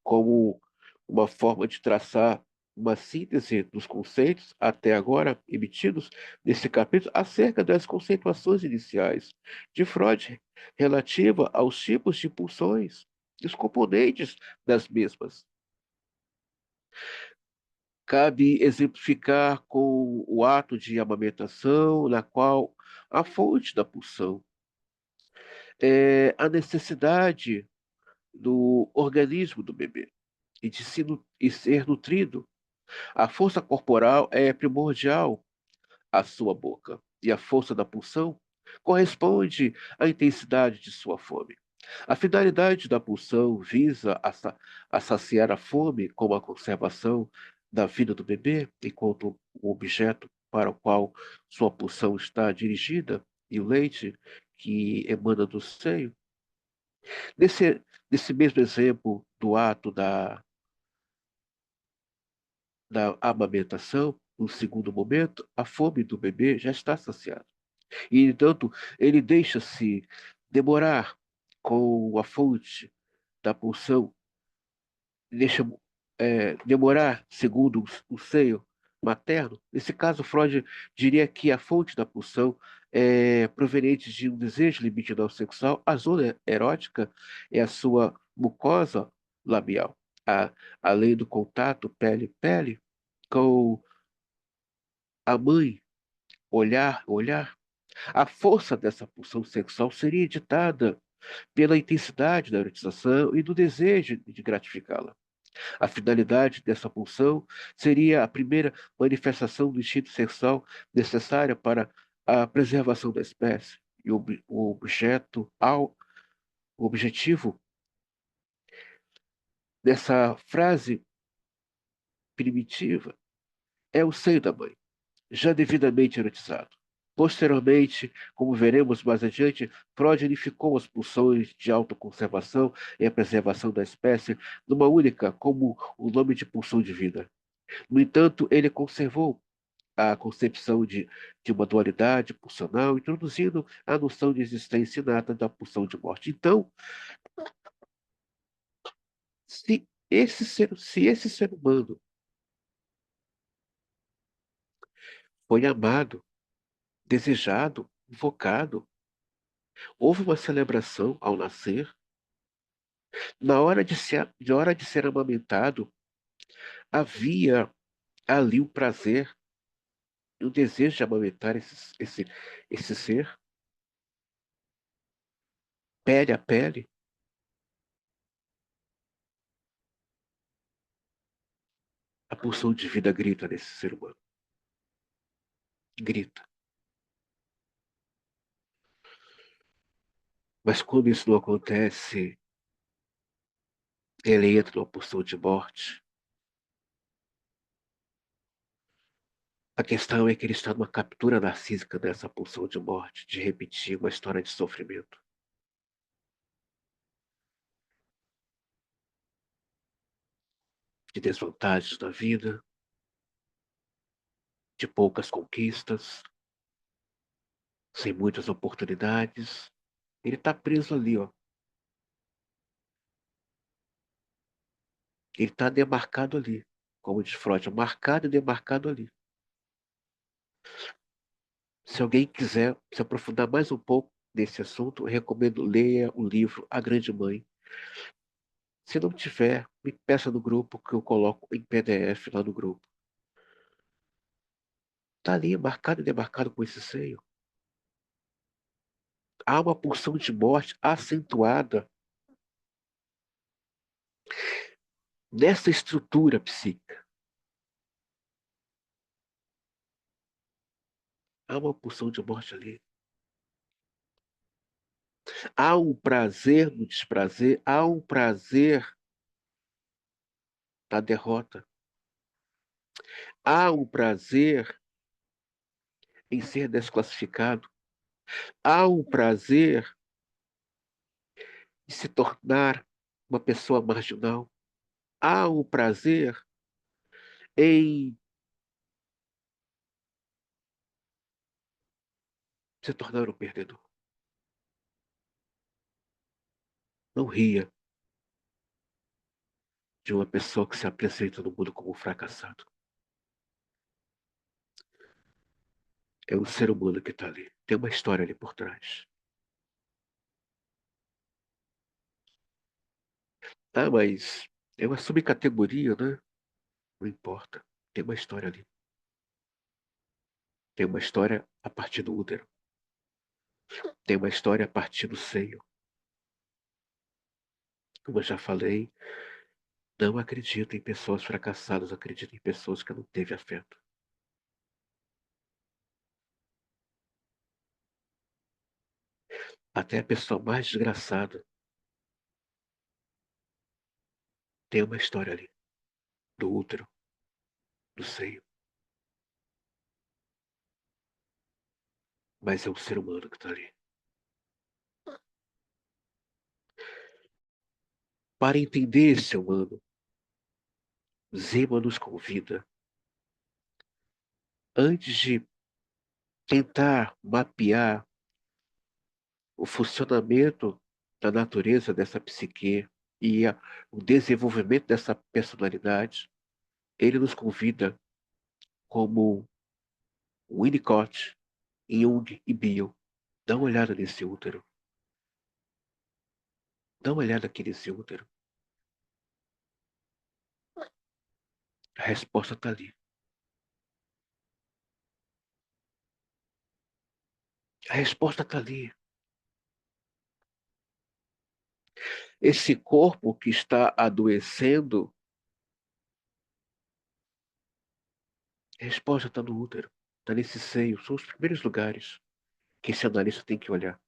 Speaker 1: como uma forma de traçar uma síntese dos conceitos até agora emitidos nesse capítulo acerca das conceituações iniciais de Freud relativa aos tipos de pulsões e os componentes das mesmas. Cabe exemplificar com o ato de amamentação, na qual a fonte da pulsão é a necessidade do organismo do bebê e ser nutrido. A força corporal é primordial à sua boca, e a força da pulsão corresponde à intensidade de sua fome. A finalidade da pulsão visa a saciar a fome com a conservação da vida do bebê, enquanto o objeto para o qual sua pulsão está dirigida, e o leite que emana do seio. Nesse mesmo exemplo do ato da amamentação, no segundo momento, a fome do bebê já está saciada. E, entanto, ele deixa-se demorar com a fonte da pulsão, deixa demorar, segundo o seio materno. Nesse caso, Freud diria que a fonte da pulsão é proveniente de um desejo libidinal sexual. A zona erótica é a sua mucosa labial. a, a lei do contato pele-pele com a mãe, olhar, a força dessa pulsão sexual seria ditada pela intensidade da erotização e do desejo de gratificá-la. A finalidade dessa pulsão seria a primeira manifestação do instinto sexual necessária para a preservação da espécie. E o objetivo dessa frase primitiva é o seio da mãe, já devidamente erotizado. Posteriormente, como veremos mais adiante, Freud unificou as pulsões de autoconservação e a preservação da espécie numa única, como o nome de pulsão de vida. No entanto, ele conservou a concepção de uma dualidade pulsional, introduzindo a noção de existência inata da pulsão de morte. Então, se esse ser humano foi amado, desejado, invocado, houve uma celebração ao nascer, na hora de ser amamentado, havia ali o prazer e o desejo de amamentar esse ser, pele a pele, a pulsão de vida grita nesse ser humano. Grita. Mas quando isso não acontece, ele entra numa pulsão de morte. A questão é que ele está numa captura narcísica dessa pulsão de morte, de repetir uma história de sofrimento, de desvantagens na vida, de poucas conquistas, sem muitas oportunidades. Ele está preso ali, ó. Ele está demarcado ali, como diz Freud, marcado e demarcado ali. Se alguém quiser se aprofundar mais um pouco nesse assunto, eu recomendo leia o livro A Grande Mãe. Se não tiver, me peça no grupo que eu coloco em PDF lá no grupo. Está ali, marcado e demarcado com esse seio. Há uma pulsão de morte acentuada nessa estrutura psíquica. Há uma pulsão de morte ali. Há um prazer no desprazer, há um prazer na derrota. Há um prazer em ser desclassificado. Há um prazer em se tornar uma pessoa marginal. Há um prazer em se tornar um perdedor. Não ria de uma pessoa que se apresenta no mundo como um fracassado. É um ser humano que está ali. Tem uma história ali por trás. Ah, mas é uma subcategoria, né? Não importa. Tem uma história ali. Tem uma história a partir do útero. Tem uma história a partir do seio. Como eu já falei, não acredito em pessoas fracassadas, acredito em pessoas que não teve afeto. Até a pessoa mais desgraçada tem uma história ali, do útero, do seio. Mas é um ser humano que está ali. Para entender esse humano, Zema nos convida, antes de tentar mapear o funcionamento da natureza dessa psique o desenvolvimento dessa personalidade, ele nos convida como Winnicott, Jung e Bill. Dá uma olhada nesse útero. Dá uma olhada aqui nesse útero. resposta está ali. A resposta está ali. Esse corpo que está adoecendo, a resposta está no útero, está nesse seio. São os primeiros lugares que esse analista tem que olhar.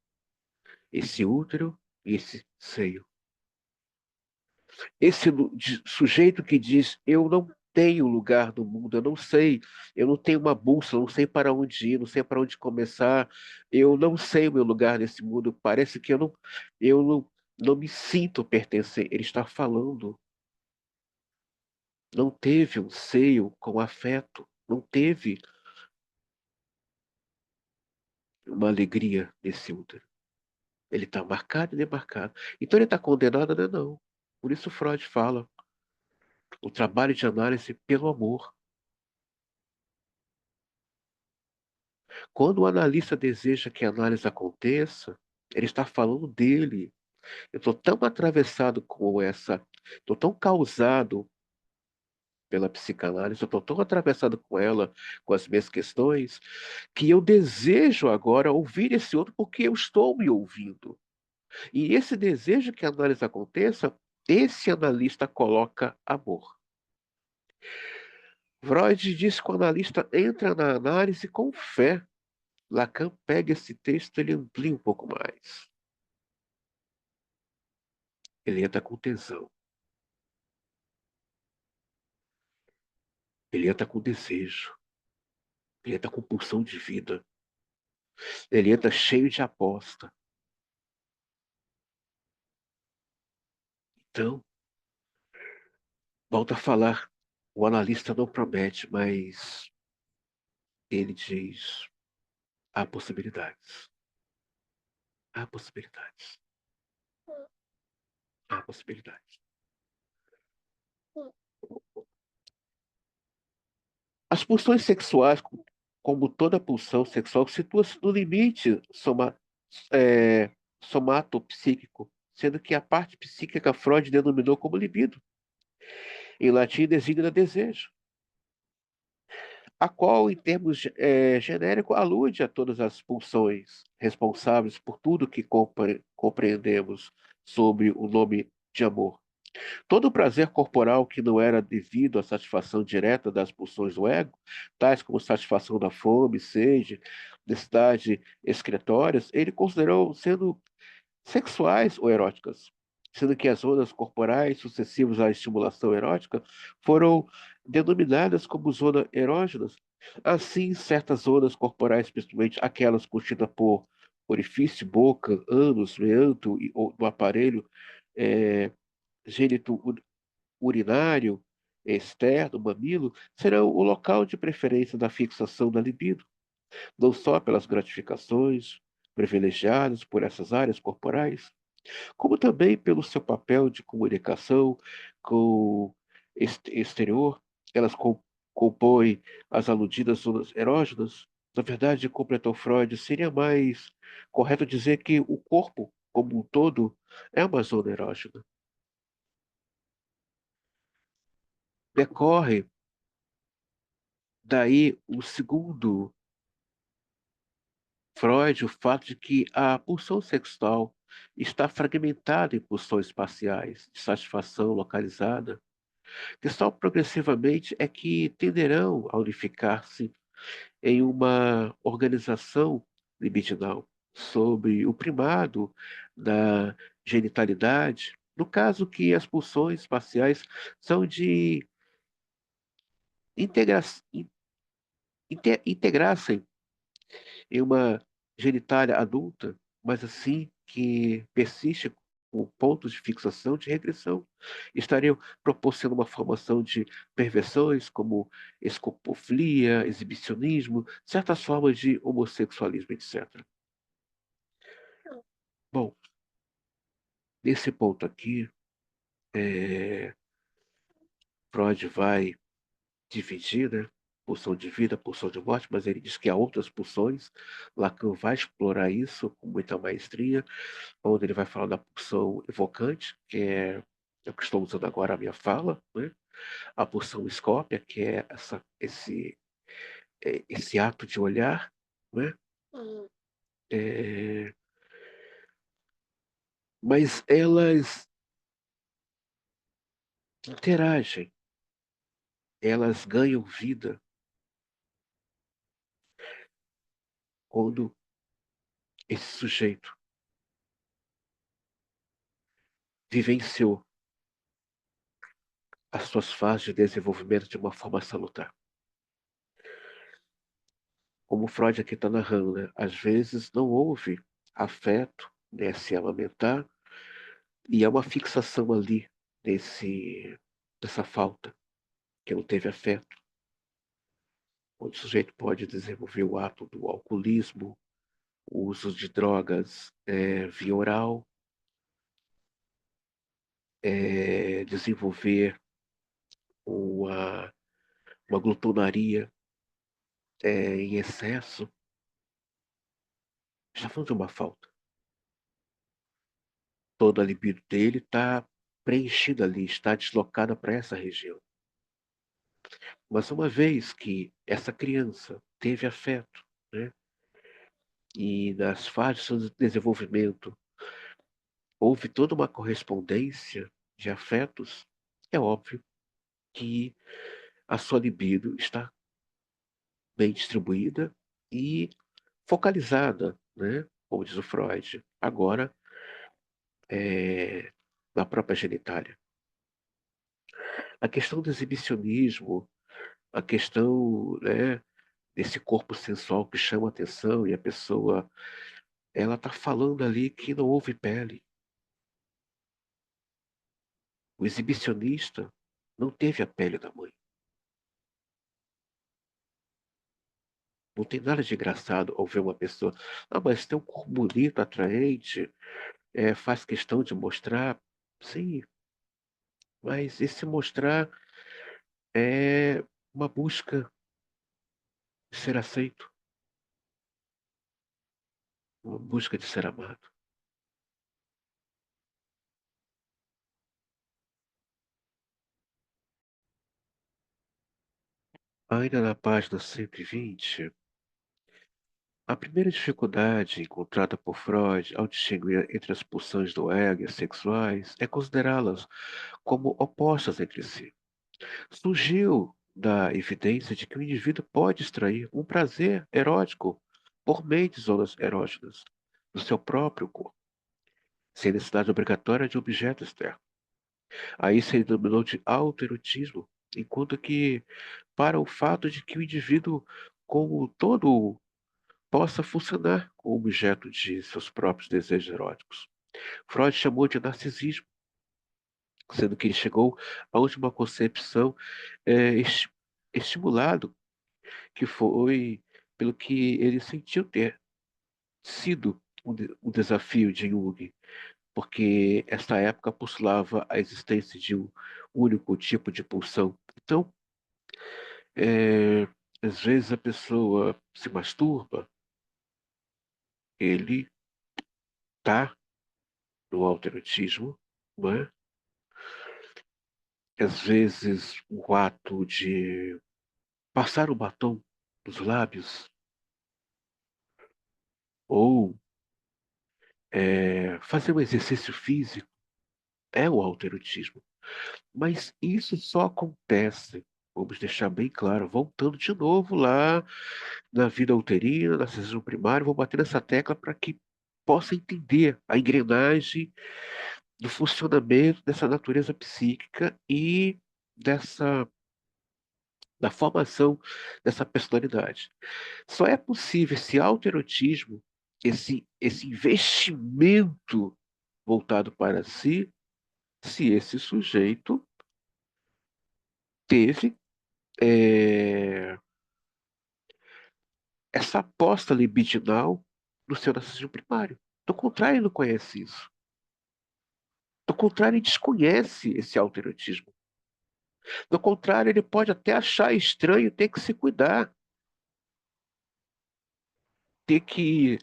Speaker 1: Esse útero e esse seio. Esse sujeito que diz: eu não tenho lugar no mundo, eu não sei, eu não tenho uma bússola, não sei para onde ir, não sei para onde começar, eu não sei o meu lugar nesse mundo, parece que eu não me sinto pertencer. Ele está falando, não teve um seio com afeto, não teve uma alegria nesse útero. Ele está marcado e demarcado. Então ele está condenado, né? Não. Por isso Freud fala, o trabalho de análise pelo amor. Quando o analista deseja que a análise aconteça, ele está falando dele. Eu estou tão atravessado com essa, estou tão causado pela psicanálise, eu estou tão atravessado com ela, com as minhas questões, que eu desejo agora ouvir esse outro porque eu estou me ouvindo. E esse desejo que a análise aconteça, esse analista coloca amor. Freud diz que o analista entra na análise com fé. Lacan pega esse texto e ele amplia um pouco mais. Ele entra com tesão. Ele entra com desejo. Ele entra com pulsão de vida. Ele entra cheio de aposta. Então, volta a falar. O analista não promete, mas ele diz: há possibilidades. Há possibilidades. Há possibilidades. As pulsões sexuais, como toda pulsão sexual, situa-se no limite é, somatopsíquico, sendo que a parte psíquica Freud denominou como libido. Em latim designa desejo, a qual, em termos genéricos, alude a todas as pulsões responsáveis por tudo que compreendemos sobre o nome de amor. Todo prazer corporal que não era devido à satisfação direta das pulsões do ego, tais como satisfação da fome, sede, necessidade excretórias, ele considerou sendo sexuais ou eróticas, sendo que as zonas corporais sucessivas à estimulação erótica foram denominadas como zonas erógenas. Assim, certas zonas corporais, principalmente aquelas constituídas por orifício, boca, ânus, meanto ou do aparelho é, gênito urinário, externo, mamilo, serão o local de preferência da fixação da libido, não só pelas gratificações privilegiadas por essas áreas corporais, como também pelo seu papel de comunicação com o exterior. Elas compõem as aludidas zonas erógenas. Na verdade, completou Freud, seria mais correto dizer que o corpo, como um todo, é uma zona erógena. Decorre daí o segundo Freud, o fato de que a pulsão sexual está fragmentada em pulsões parciais de satisfação localizada, que só progressivamente é que tenderão a unificar-se em uma organização libidinal sobre o primado da genitalidade, no caso que as pulsões parciais são de integra integrassem em uma genitália adulta, mas assim que persiste com pontos de fixação de regressão, estariam proporcionando uma formação de perversões como escopofilia, exibicionismo, certas formas de homossexualismo, etc. Bom, nesse ponto aqui, é, Freud vai dividir, né? Pulsão de vida, pulsão de morte, mas ele diz que há outras pulsões. Lacan vai explorar isso com muita maestria, onde ele vai falar da pulsão evocante, que é o que estou usando agora a minha fala, né? a pulsão escópia, que é esse ato de olhar, né?
Speaker 2: Uhum.
Speaker 1: É, mas elas interagem, elas ganham vida quando esse sujeito vivenciou as suas fases de desenvolvimento de uma forma salutar. Como Freud aqui está narrando, né? Às vezes não houve afeto, né, se amamentar, e há uma fixação ali dessa falta, que não teve afeto, onde o sujeito pode desenvolver o ato do alcoolismo, o uso de drogas via oral, desenvolver uma, uma glutonaria em excesso. Está falando de uma falta. Toda a libido dele está preenchida ali, está deslocada para essa região. Mas uma vez que essa criança teve afeto, né, e nas fases de desenvolvimento houve toda uma correspondência de afetos, é óbvio que a sua libido está bem distribuída e focalizada, né, como diz o Freud, agora na própria genitália. A questão do exibicionismo, a questão, né, desse corpo sensual que chama atenção e a pessoa, ela está falando ali que não houve pele. O exibicionista não teve a pele da mãe. Não tem nada de engraçado ao ver uma pessoa. Ah, mas tem um corpo bonito, atraente, faz questão de mostrar. Sim, mas esse mostrar é uma busca de ser aceito, uma busca de ser amado. Ainda na página 120, a primeira dificuldade encontrada por Freud ao distinguir entre as pulsões do ego e as sexuais é considerá-las como opostas entre si. Surgiu da evidência de que o indivíduo pode extrair um prazer erótico por meio de zonas erógenas do seu próprio corpo, sem necessidade obrigatória de objeto externo. Aí se denominou de autoerotismo, enquanto que para o fato de que o indivíduo, como um todo, possa funcionar como objeto de seus próprios desejos eróticos. Freud chamou de narcisismo, sendo que ele chegou à última concepção é, esti- estimulado, que foi pelo que ele sentiu ter sido um desafio de Jung, porque essa época postulava a existência de um único tipo de pulsão. Então, é, às vezes a pessoa se masturba, ele está no autoerotismo, não é? Às vezes o ato de passar o batom nos lábios ou fazer um exercício físico é o autoerotismo. Mas isso só acontece, vamos deixar bem claro, voltando de novo lá na vida uterina, na decisão primária, vou bater nessa tecla para que possa entender a engrenagem do funcionamento dessa natureza psíquica e dessa da formação dessa personalidade. Só é possível esse autoerotismo, esse investimento voltado para si, se esse sujeito teve é, essa aposta libidinal no seu narcisismo primário. Do contrário, ele não conhece isso. Do contrário, ele desconhece esse autoerotismo. Do contrário, ele pode até achar estranho ter que se cuidar, ter que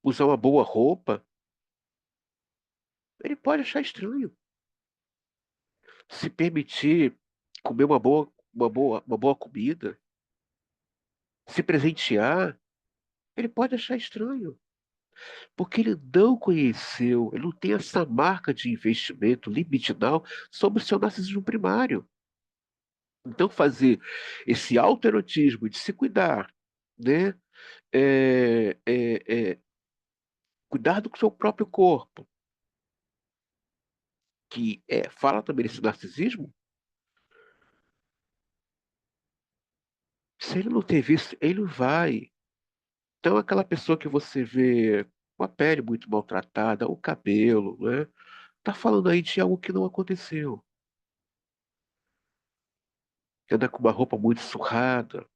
Speaker 1: usar uma boa roupa. Ele pode achar estranho. se permitir comer uma boa comida, se presentear, ele pode achar estranho, porque ele não conheceu, ele não tem essa marca de investimento limitidal sobre o seu narcisismo primário. Então, fazer esse autoerotismo de se cuidar, né? É, é, é, cuidar do seu próprio corpo, que fala também desse narcisismo, se ele não ter visto, ele não vai. Então, aquela pessoa que você vê com a pele muito maltratada, o cabelo, né? Tá falando aí de algo que não aconteceu. Que anda com uma roupa muito surrada,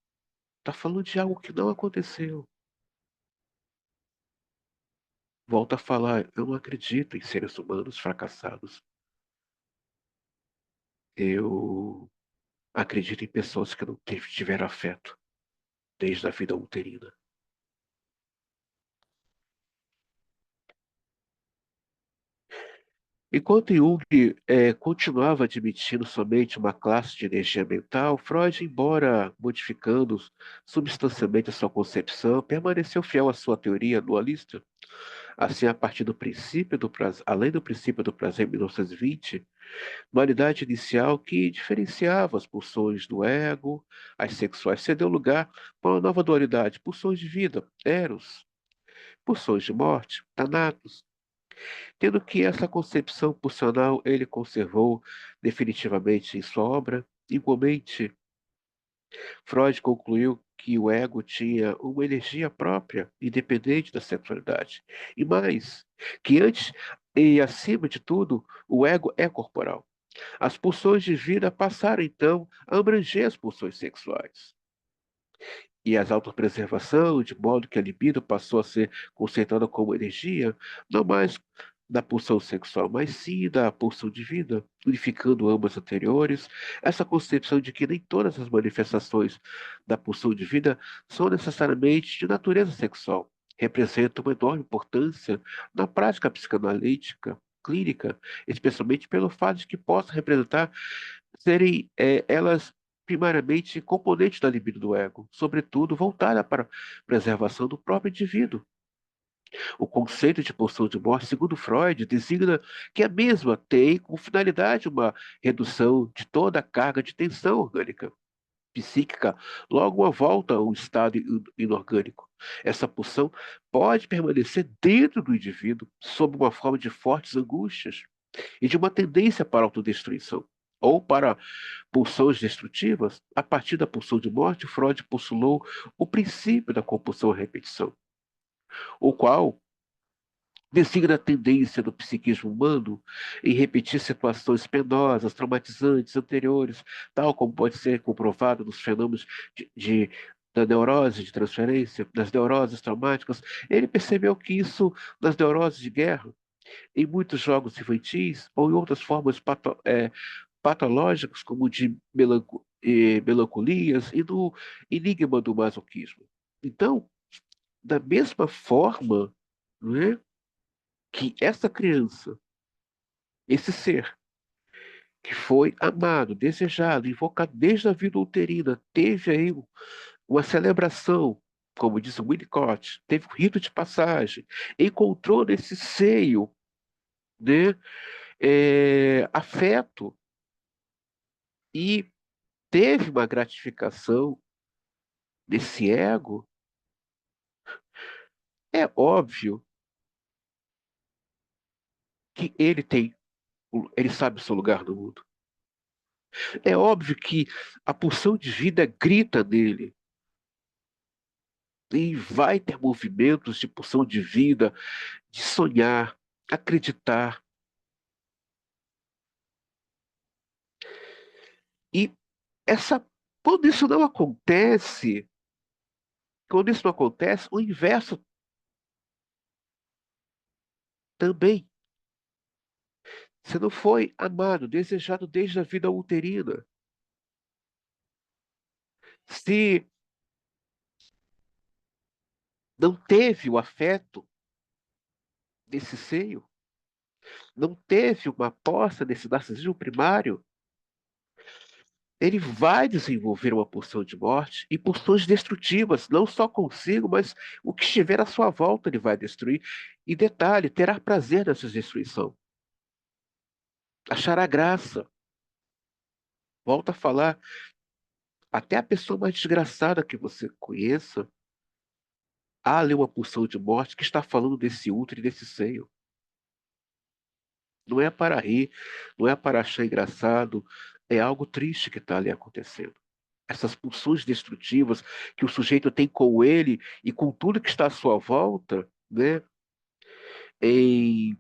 Speaker 1: tá falando de algo que não aconteceu. Volta a falar, eu não acredito em seres humanos fracassados. Eu acredito em pessoas que não tiveram afeto desde a vida uterina. Enquanto Jung continuava admitindo somente uma classe de energia mental, Freud, embora modificando substancialmente a sua concepção, permaneceu fiel à sua teoria dualista. Assim, a partir do princípio do prazer, além do princípio do prazer em 1920, dualidade inicial que diferenciava as pulsões do ego, as sexuais, cedeu lugar para uma nova dualidade, pulsões de vida, eros, pulsões de morte, thanatos. Tendo que essa concepção pulsional ele conservou definitivamente em sua obra, igualmente, Freud concluiu que o ego tinha uma energia própria, independente da sexualidade. E mais, que antes e acima de tudo, o ego é corporal. As pulsões de vida passaram então a abranger as pulsões sexuais. E as autopreservação, de modo que a libido passou a ser concentrada como energia, não mais da pulsão sexual, mas sim da pulsão de vida, unificando ambas anteriores. Essa concepção de que nem todas as manifestações da pulsão de vida são necessariamente de natureza sexual, representa uma enorme importância na prática psicanalítica clínica, especialmente pelo fato de que possa representar serem elas primariamente componentes da libido do ego, sobretudo voltada para a preservação do próprio indivíduo. O conceito de pulsão de morte, segundo Freud, designa que a mesma tem como finalidade uma redução de toda a carga de tensão orgânica, psíquica, logo uma volta a um estado inorgânico. Essa pulsão pode permanecer dentro do indivíduo sob uma forma de fortes angústias e de uma tendência para a autodestruição, ou para pulsões destrutivas. A partir da pulsão de morte, Freud postulou o princípio da compulsão à repetição, o qual designa a tendência do psiquismo humano em repetir situações penosas, traumatizantes, anteriores, tal como pode ser comprovado nos fenômenos da neurose de transferência, das neuroses traumáticas. Ele percebeu que isso, nas neuroses de guerra, em muitos jogos infantis ou em outras formas patológicas, como de melancolias e do enigma do masoquismo. Então, da mesma forma, não é, que essa criança, esse ser que foi amado, desejado, invocado desde a vida uterina, teve aí uma celebração, como diz o Winnicott, teve um rito de passagem, encontrou nesse seio, né, afeto e teve uma gratificação desse ego, é óbvio que ele sabe o seu lugar no mundo. É óbvio que a pulsão de vida grita nele e vai ter movimentos de pulsão de vida, de sonhar, acreditar. E essa, quando isso não acontece, quando isso não acontece, o inverso também. Você não foi amado, desejado desde a vida uterina. Se não teve o afeto desse seio, não teve uma poça desse narcisismo primário, ele vai desenvolver uma pulsão de morte e pulsões destrutivas, não só consigo, mas o que estiver à sua volta ele vai destruir. E detalhe, terá prazer nessa destruição. Achará graça. Volta a falar, até a pessoa mais desgraçada que você conheça, há ali uma pulsão de morte que está falando desse útero e desse seio. Não é para rir, não é para achar engraçado, é algo triste que está ali acontecendo. Essas pulsões destrutivas que o sujeito tem com ele e com tudo que está à sua volta, né? Em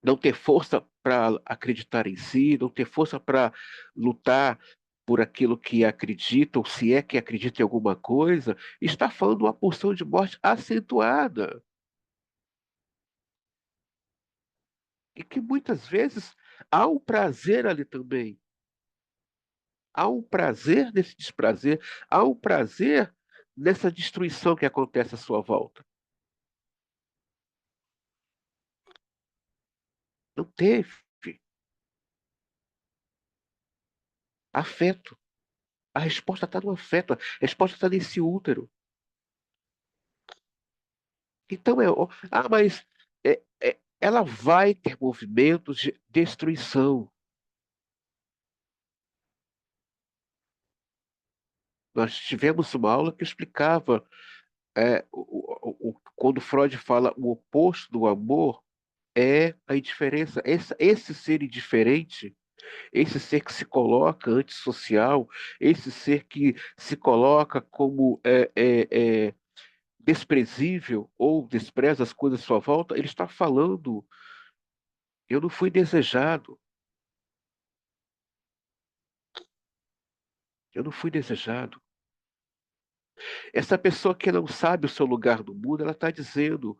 Speaker 1: não ter força para acreditar em si, não ter força para lutar por aquilo que acredita, ou se é que acredita em alguma coisa, está falando de uma pulsão de morte acentuada. E que muitas vezes há um prazer ali também. Há um prazer nesse desprazer, há um prazer nessa destruição que acontece à sua volta. Não teve afeto. A resposta está no afeto, a resposta está nesse útero. Então mas ela vai ter movimentos de destruição. Nós tivemos uma aula que explicava quando Freud fala o oposto do amor é a indiferença. Esse ser indiferente, esse ser que se coloca antissocial, esse ser que se coloca como desprezível ou despreza as coisas à sua volta, ele está falando, eu não fui desejado, eu não fui desejado. Essa pessoa que não sabe o seu lugar no mundo, ela está dizendo,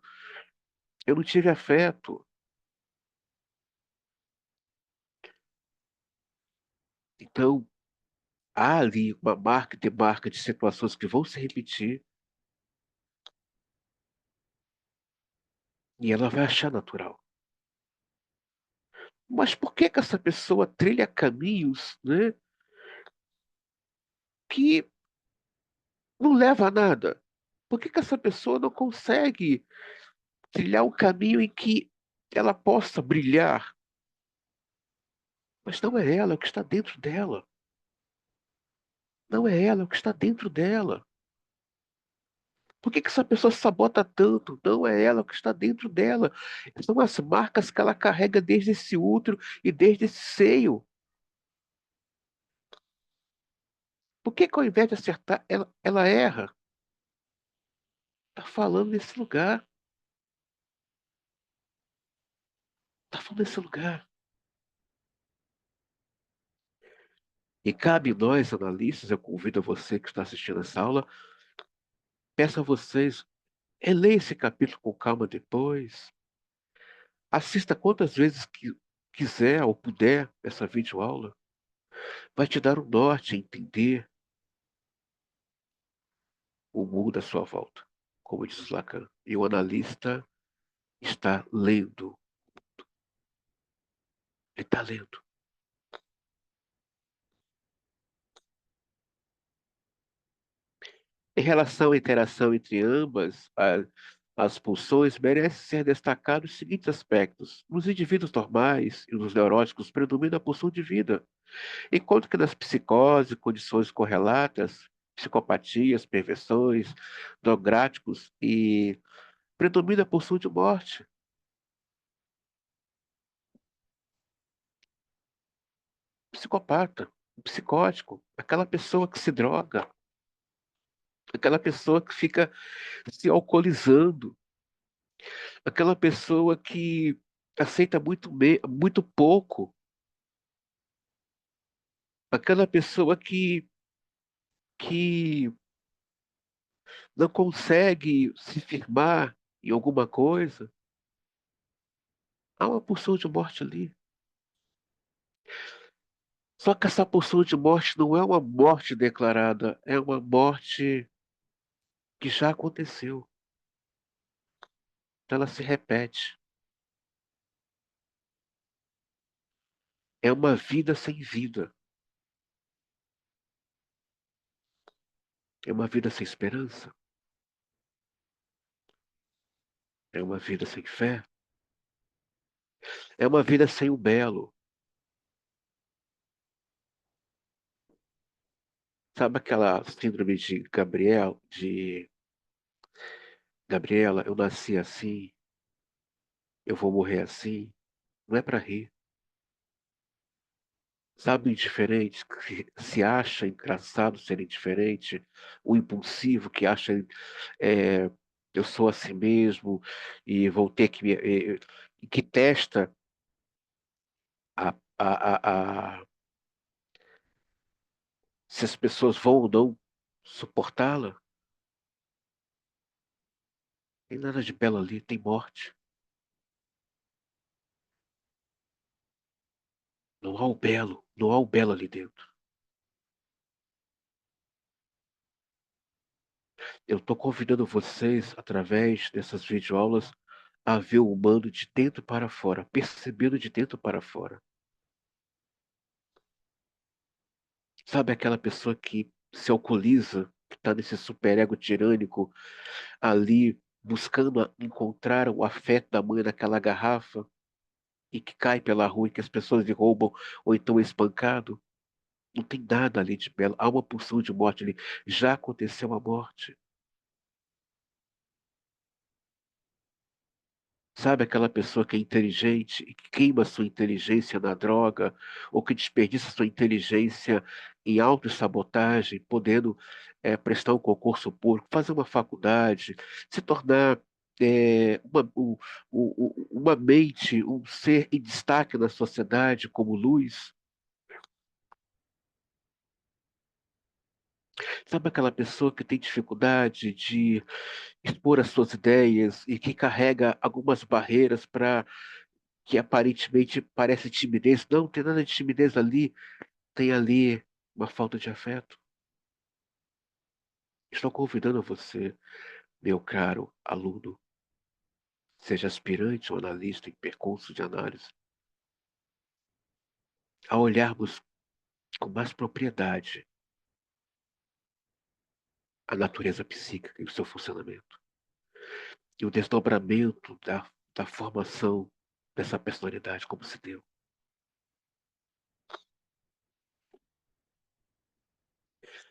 Speaker 1: eu não tive afeto. Então, há ali uma marca de marca de situações que vão se repetir e ela vai achar natural. Mas por que que essa pessoa trilha caminhos, né, que não leva a nada? Por que que essa pessoa não consegue trilhar um caminho em que ela possa brilhar? Mas não é ela, é o que está dentro dela. Não é ela, é o que está dentro dela. Por que que essa pessoa se sabota tanto? Não é ela, é o que está dentro dela. São as marcas que ela carrega desde esse útero e desde esse seio. Por que que ao invés de acertar, ela erra? Está falando nesse lugar. Está falando nesse lugar. E cabe nós, analistas, eu convido a você que está assistindo essa aula, peço a vocês, leia esse capítulo com calma depois. Assista quantas vezes que quiser ou puder essa videoaula. Vai te dar um norte a entender o mundo à sua volta, como diz Lacan. E o analista está lendo. Ele está lendo. Em relação à interação entre ambas, as pulsões, merece ser destacado os seguintes aspectos. Nos indivíduos normais e nos neuróticos predomina a pulsão de vida, enquanto que nas psicoses, condições correlatas, psicopatias, perversões, dográticos e predomina a pulsão de morte. Psicopata, psicótico, aquela pessoa que se droga, aquela pessoa que fica se alcoolizando, aquela pessoa que aceita muito pouco, aquela pessoa que não consegue se firmar em alguma coisa. Há uma pulsão de morte ali. Só que essa pulsão de morte não é uma morte declarada, é uma morte que já aconteceu. Então ela se repete. É uma vida sem vida. É uma vida sem esperança. É uma vida sem fé. É uma vida sem o belo. Sabe aquela síndrome de Gabriela, eu nasci assim, eu vou morrer assim? Não é para rir. Sabe o indiferente que se acha engraçado ser indiferente, o impulsivo que acha é, eu sou assim mesmo e vou ter que que testa a, a, a, se as pessoas vão ou não suportá-la. Tem nada de belo ali, tem morte. Não há o belo, não há o belo ali dentro. Eu estou convidando vocês, através dessas videoaulas, a ver o humano de dentro para fora, percebendo de dentro para fora. Sabe aquela pessoa que se alcooliza, que está nesse superego tirânico, ali buscando encontrar o afeto da mãe naquela garrafa e que cai pela rua e que as pessoas lhe roubam ou então é espancado? Não tem nada ali de belo. Há uma pulsão de morte ali. Já aconteceu a morte. Sabe aquela pessoa que é inteligente e que queima sua inteligência na droga, ou que desperdiça sua inteligência em autossabotagem, podendo prestar um concurso público, fazer uma faculdade, se tornar uma mente, um ser em destaque na sociedade como luz? Sabe aquela pessoa que tem dificuldade de expor as suas ideias e que carrega algumas barreiras para que aparentemente parece timidez. Não, tem nada de timidez ali. Tem ali uma falta de afeto. Estou convidando você, meu caro aluno, seja aspirante ou analista em percurso de análise, a olharmos com mais propriedade a natureza psíquica e o seu funcionamento, e o desdobramento da formação dessa personalidade como se deu.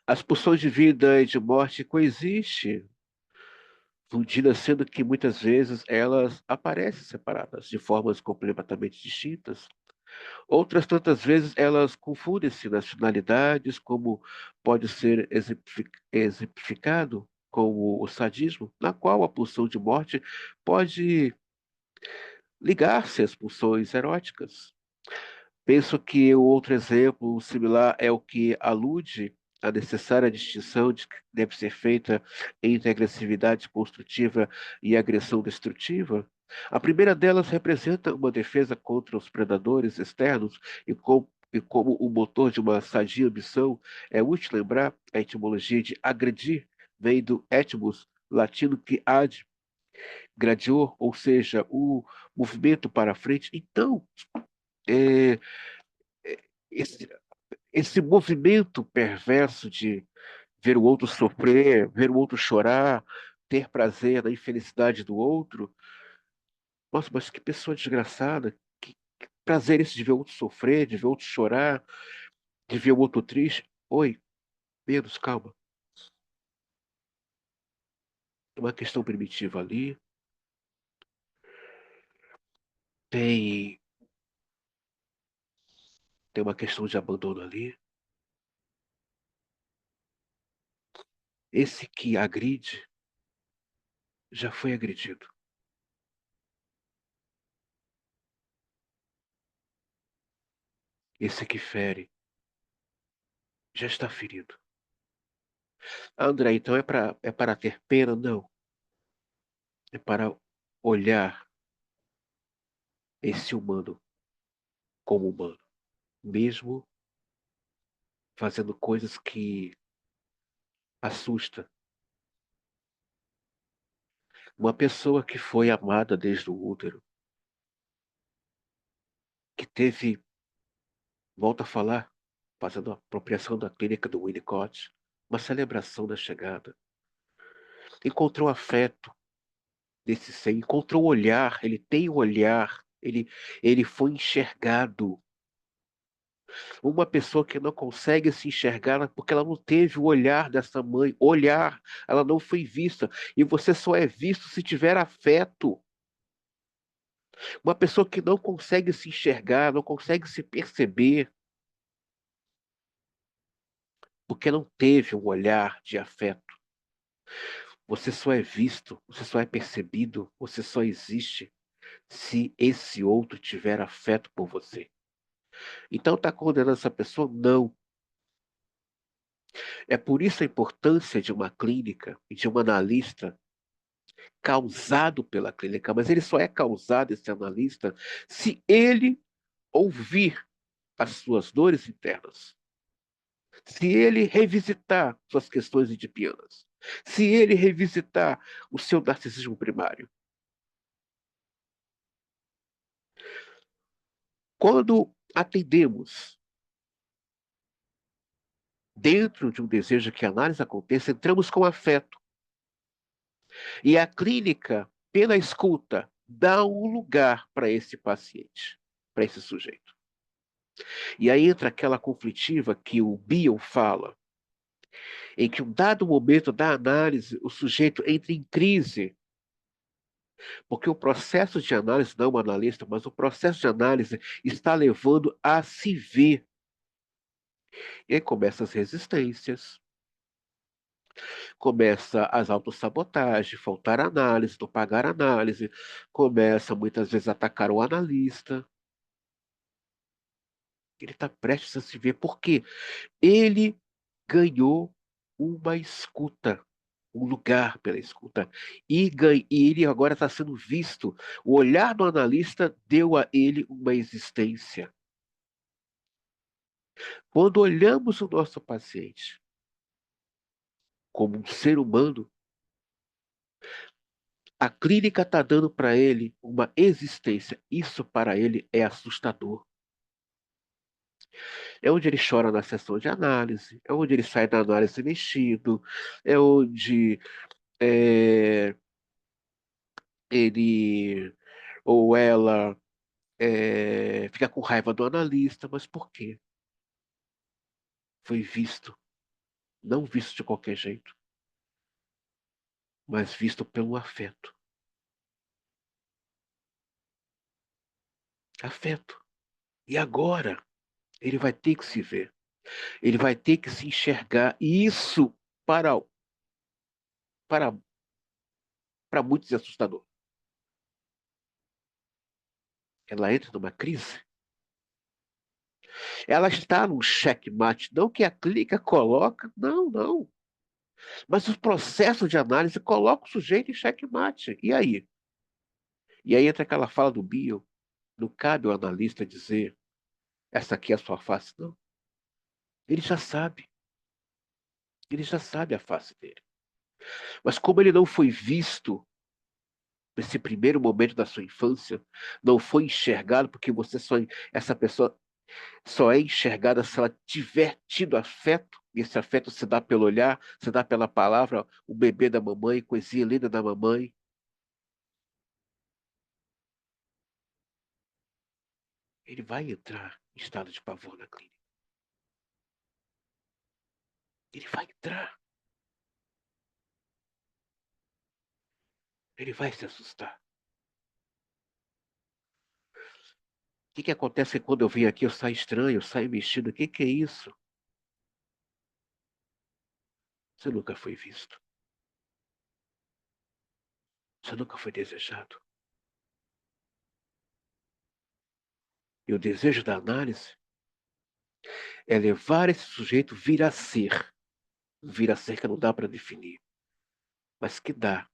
Speaker 1: As pulsões de vida e de morte coexistem, fundidas, sendo que muitas vezes elas aparecem separadas de formas completamente distintas. Outras tantas vezes elas confundem-se nas finalidades, como pode ser exemplificado com o sadismo, na qual a pulsão de morte pode ligar-se às pulsões eróticas. Penso que o outro exemplo similar é o que alude à necessária distinção de que deve ser feita entre agressividade construtiva e agressão destrutiva. A primeira delas representa uma defesa contra os predadores externos e como o motor de uma sadia ambição, é útil lembrar a etimologia de agredir, vem do etmos, latino que ad, gradior, ou seja, o movimento para frente. Então, é, esse, esse movimento perverso de ver o outro sofrer, ver o outro chorar, ter prazer na infelicidade do outro. Nossa, mas que pessoa desgraçada. Que prazer esse de ver o outro sofrer, de ver o outro chorar, de ver o outro triste. Oi, menos, calma. Tem uma questão primitiva ali, tem, tem uma questão de abandono ali. Esse que agride já foi agredido. Esse que fere já está ferido. André, então é para ter pena? Não. É para olhar esse humano como humano, mesmo fazendo coisas que assusta. Uma pessoa que foi amada desde o útero, que teve Volto a falar, fazendo a apropriação da clínica do Winnicott, uma celebração da chegada. Encontrou afeto desse ser, encontrou olhar, ele tem o olhar, ele foi enxergado. Uma pessoa que não consegue se enxergar porque ela não teve o olhar dessa mãe, olhar, ela não foi vista. E você só é visto se tiver afeto. Uma pessoa que não consegue se enxergar, não consegue se perceber, porque não teve um olhar de afeto. Você só é visto, você só é percebido, você só existe se esse outro tiver afeto por você. Então está condenando essa pessoa? Não. É por isso a importância de uma clínica e de um analista causado pela clínica, mas ele só é causado, esse analista, se ele ouvir as suas dores internas, se ele revisitar suas questões edipianas, se ele revisitar o seu narcisismo primário. Quando atendemos dentro de um desejo que a análise aconteça, entramos com afeto. E a clínica, pela escuta, dá um lugar para esse paciente, para esse sujeito. E aí entra aquela conflitiva que o Bion fala, em que um dado momento da análise, o sujeito entra em crise, porque o processo de análise, não o analista, mas o processo de análise está levando a se ver. E aí começam as resistências, começa as autossabotagens, faltar análise, não pagar análise, começa muitas vezes a atacar o analista. Ele está prestes a se ver, porque ele ganhou uma escuta, um lugar pela escuta. E ele agora está sendo visto. O olhar do analista deu a ele uma existência. Quando olhamos o nosso paciente como um ser humano, a clínica está dando para ele uma existência. Isso para ele é assustador. É onde ele chora na sessão de análise, é onde ele sai da análise mexido, é onde é, ele ou ela fica com raiva do analista, mas por quê? Foi visto, não visto de qualquer jeito, mas visto pelo afeto. Afeto. E agora ele vai ter que se ver, ele vai ter que se enxergar. E isso para, para, para muitos é assustador. Ela entra numa crise, ela está num checkmate, não que a clínica coloca, não, não. Mas o processo de análise coloca o sujeito em checkmate. E aí? E aí entra aquela fala do Bill, não cabe ao analista dizer, essa aqui é a sua face, não. Ele já sabe, ele já sabe a face dele. Mas como ele não foi visto nesse primeiro momento da sua infância, não foi enxergado, porque essa pessoa só é enxergada se ela tiver tido afeto, e esse afeto se dá pelo olhar, se dá pela palavra, o bebê da mamãe, coisinha linda da mamãe. Ele vai entrar em estado de pavor na clínica. Ele vai entrar. Ele vai se assustar. O que que acontece quando eu venho aqui, eu saio estranho, eu saio mexido? O que é isso? Você nunca foi visto. Você nunca foi desejado. E o desejo da análise é levar esse sujeito vir a ser. Vir a ser que não dá para definir, mas que dá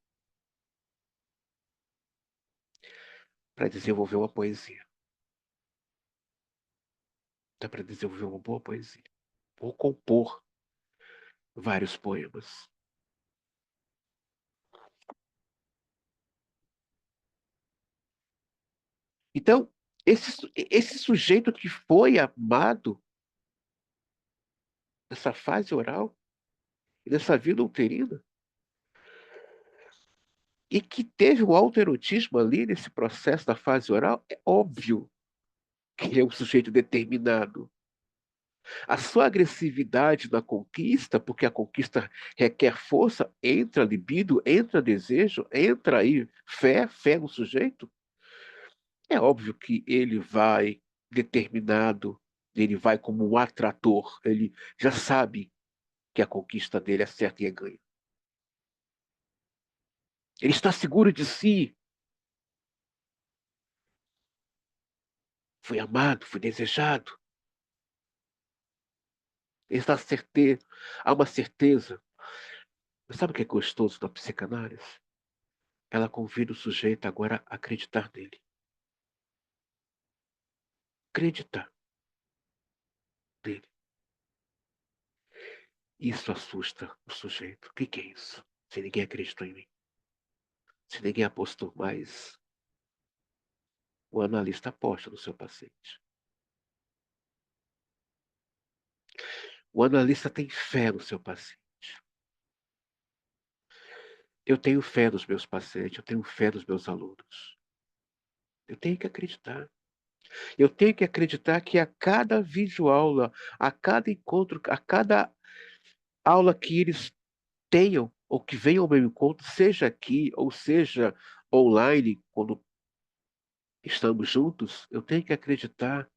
Speaker 1: para desenvolver uma poesia. Dá para desenvolver uma boa poesia. Ou compor vários poemas. Então, Esse sujeito que foi amado nessa fase oral e nessa vida uterina, e que teve um autoerotismo ali nesse processo da fase oral, é óbvio que ele é um sujeito determinado. A sua agressividade na conquista, porque a conquista requer força, entra libido, entra desejo, entra aí fé no sujeito, é óbvio que ele vai determinado, ele vai como um atrator, ele já sabe que a conquista dele é certa e é ganha. Ele está seguro de si, foi amado, foi desejado. Ele está certeiro, há uma certeza. Mas sabe o que é gostoso da psicanálise? Ela convida o sujeito agora a acreditar nele. Acreditar nele. Isso assusta o sujeito. O que que é isso? Se ninguém acreditou em mim, se ninguém apostou mais, o analista aposta no seu paciente. O analista tem fé no seu paciente. Eu tenho fé nos meus pacientes, eu tenho fé nos meus alunos. Eu tenho que acreditar. Eu tenho que acreditar que a cada videoaula, a cada encontro, a cada aula que eles tenham, ou que venham ao meu encontro, seja aqui, ou seja online, quando estamos juntos, eu tenho que acreditar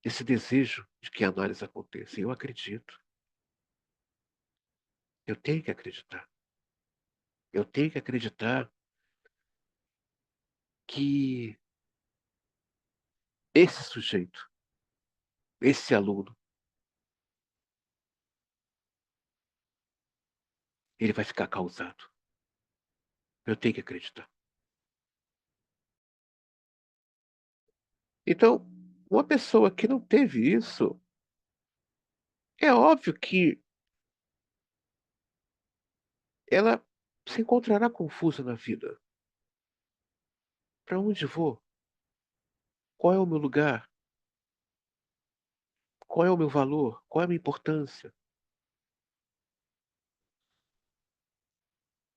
Speaker 1: nesse desejo de que a análise aconteça. Eu acredito. Eu tenho que acreditar. Eu tenho que acreditar que esse sujeito, esse aluno, ele vai ficar causado. Eu tenho que acreditar. Então, uma pessoa que não teve isso, é óbvio que ela se encontrará confusa na vida. Para onde vou? Qual é o meu lugar? Qual é o meu valor? Qual é a minha importância?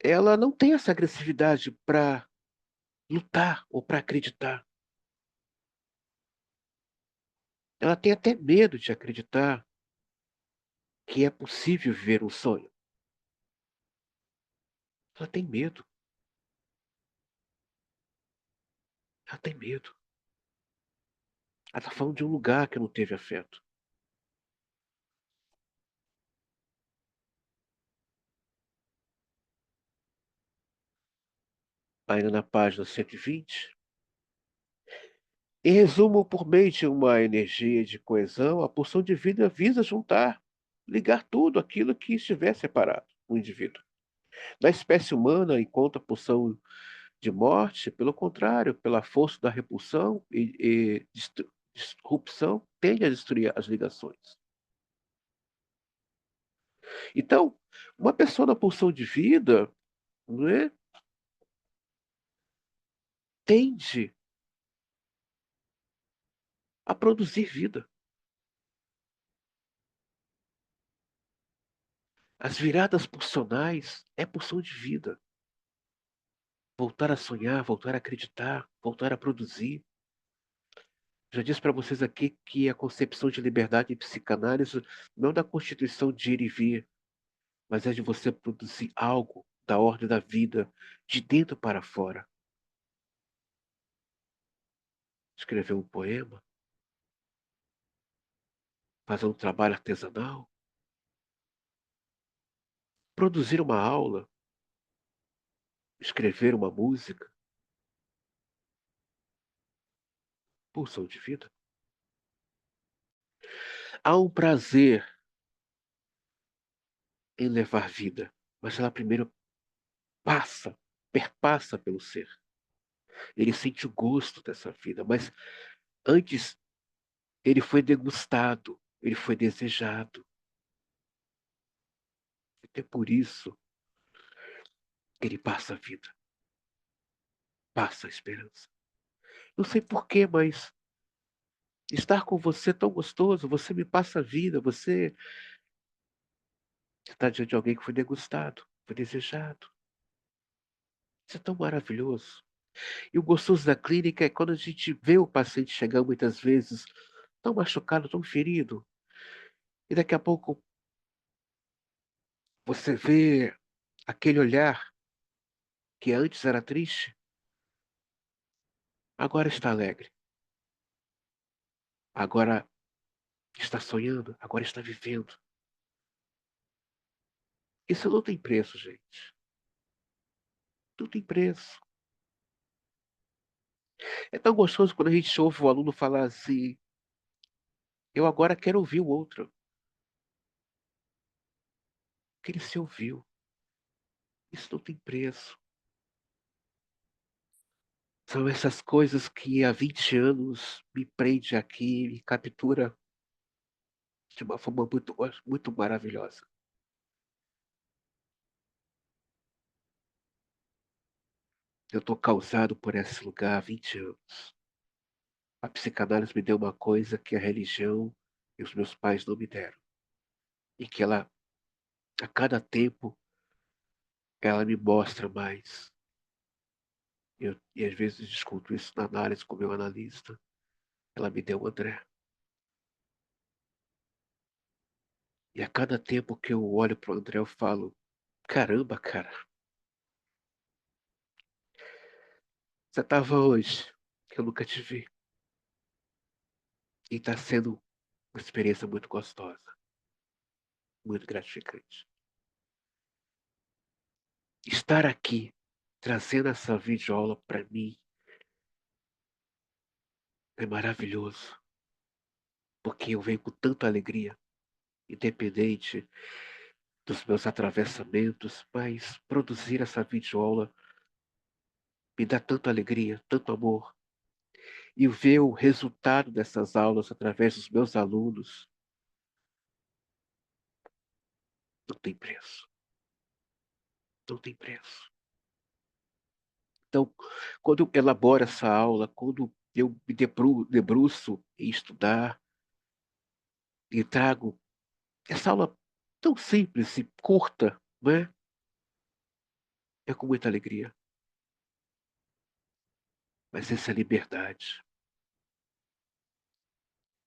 Speaker 1: Ela não tem essa agressividade para lutar ou para acreditar. Ela tem até medo de acreditar que é possível viver um sonho. Ela tem medo. Ela tem medo. Ela está falando de um lugar que não teve afeto. Ainda na página 120. Em resumo, por meio de uma energia de coesão, a pulsão de vida visa juntar, ligar tudo aquilo que estiver separado, o indivíduo. Na espécie humana, enquanto a pulsão de morte, pelo contrário, pela força da repulsão e disrupção, tende a destruir as ligações. Então, uma pessoa na pulsão de vida, não é, tende a produzir vida. As viradas pulsionais é pulsão de vida. Voltar a sonhar, voltar a acreditar, voltar a produzir. Já disse para vocês aqui que a concepção de liberdade em psicanálise não é da constituição de ir e vir, mas é de você produzir algo da ordem da vida, de dentro para fora. Escrever um poema, fazer um trabalho artesanal, produzir uma aula, escrever uma música, pulsão de vida. Há um prazer em levar vida, mas ela primeiro perpassa pelo ser. Ele sente o gosto dessa vida, mas antes ele foi degustado, ele foi desejado. É por isso que ele passa a vida. passa a esperança. Não sei porquê, mas estar com você é tão gostoso, você me passa a vida, você está diante de alguém que foi degustado, foi desejado. Isso é tão maravilhoso. E o gostoso da clínica é quando a gente vê o paciente chegar muitas vezes tão machucado, tão ferido, e daqui a pouco você vê aquele olhar que antes era triste, agora está alegre, agora está sonhando, agora está vivendo. Isso não tem preço, gente. Não tem preço. É tão gostoso quando a gente ouve o aluno falar assim: eu agora quero ouvir o outro. Que ele se ouviu. Isso não tem preço. São essas coisas que há 20 anos me prende aqui, me captura de uma forma muito maravilhosa. Eu estou causado por esse lugar há 20 anos. A psicanálise me deu uma coisa que a religião e os meus pais não me deram. E que ela, a cada tempo, ela me mostra mais. E às vezes discuto isso na análise com o meu analista. Ela me deu o André. E a cada tempo que eu olho para o André, eu falo: caramba, cara, você estava hoje, que eu nunca te vi. E está sendo uma experiência muito gostosa, muito gratificante. Estar aqui, trazendo essa videoaula para mim, é maravilhoso, porque eu venho com tanta alegria, independente dos meus atravessamentos, mas produzir essa videoaula me dá tanta alegria, tanto amor. E ver o resultado dessas aulas através dos meus alunos não tem preço, não tem preço. Então, quando eu elaboro essa aula, quando eu me debruço em estudar e trago essa aula tão simples e curta, né? É com muita alegria. Mas essa é liberdade.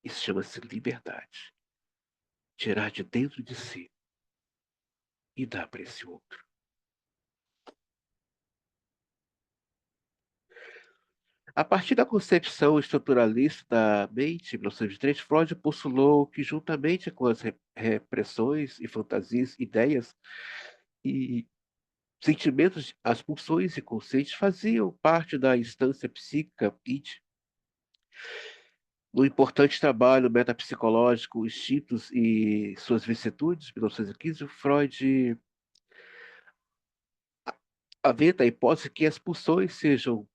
Speaker 1: Isso chama-se liberdade. Tirar de dentro de si e dar para esse outro. A partir da concepção estruturalista da mente, em 1903, Freud postulou que, juntamente com as repressões e fantasias, ideias e sentimentos, as pulsões inconscientes faziam parte da instância psíquica id. No importante trabalho metapsicológico Instintos e Suas Vicissitudes, 1915, Freud aventa a hipótese que as pulsões sejam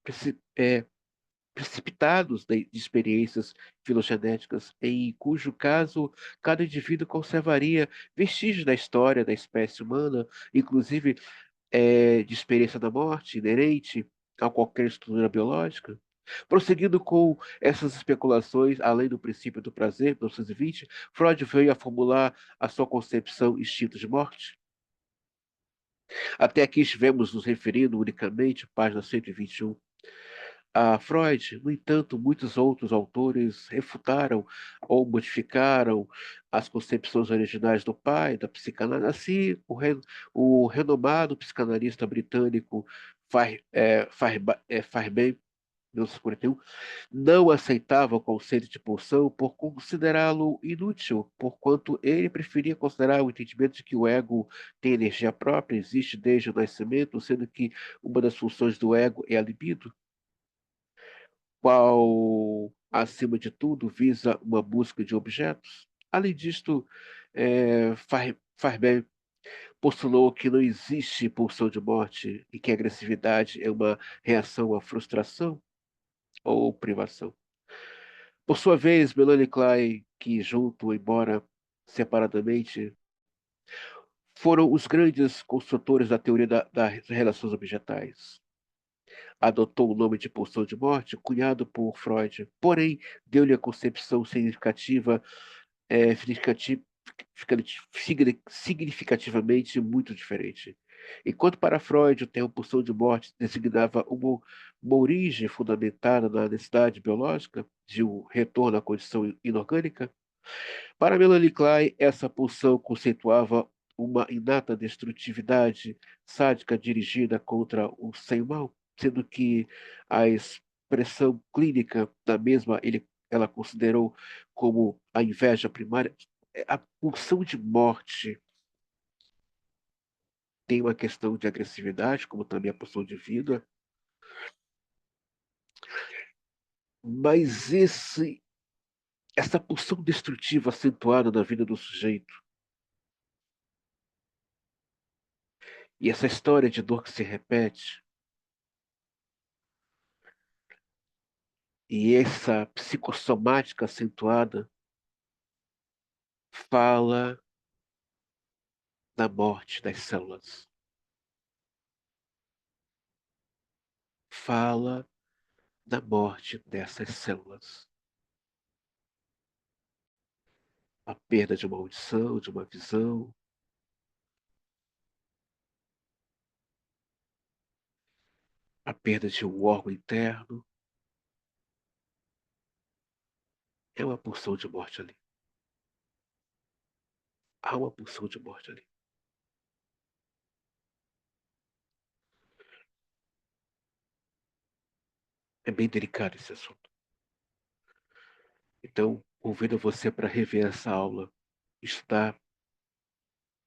Speaker 1: precipitados de experiências filogenéticas, em cujo caso cada indivíduo conservaria vestígios da história da espécie humana, inclusive de experiência da morte inerente a qualquer estrutura biológica. Prosseguindo com essas especulações, além do princípio do prazer, 1920, Freud veio a formular a sua concepção instinto de morte. Até aqui estivemos nos referindo unicamente, página 121, a Freud. No entanto, muitos outros autores refutaram ou modificaram as concepções originais do pai, da psicanálise. Assim, o renomado psicanalista britânico Fairbairn, 1941, não aceitava o conceito de pulsão por considerá-lo inútil, porquanto ele preferia considerar o entendimento de que o ego tem energia própria, existe desde o nascimento, sendo que uma das funções do ego é a libido, qual, acima de tudo, visa uma busca de objetos. Além disto, Fairbairn postulou que não existe pulsão de morte e que a agressividade é uma reação à frustração ou privação. Por sua vez, Melanie Klein, que junto, embora separadamente, foram os grandes construtores da teoria das relações objetais. adotou o nome de pulsão de morte, cunhado por Freud, porém deu-lhe a concepção significativa, significati- significativamente muito diferente. Enquanto para Freud o termo pulsão de morte designava uma origem fundamentada na necessidade biológica de um retorno à condição inorgânica, para Melanie Klein, essa pulsão conceituava uma inata destrutividade sádica dirigida contra o sem-mal, sendo que a expressão clínica da mesma ela considerou como a inveja primária. A pulsão de morte tem uma questão de agressividade, como também a pulsão de vida, mas essa pulsão destrutiva acentuada na vida do sujeito e essa história de dor que se repete, e essa psicossomática acentuada fala da morte das células, fala da morte dessas células. A perda de uma audição, de uma visão, a perda de um órgão interno, é uma pulsão de morte ali. Há uma pulsão de morte ali. É bem delicado esse assunto. Então, convido você para rever essa aula, estudar.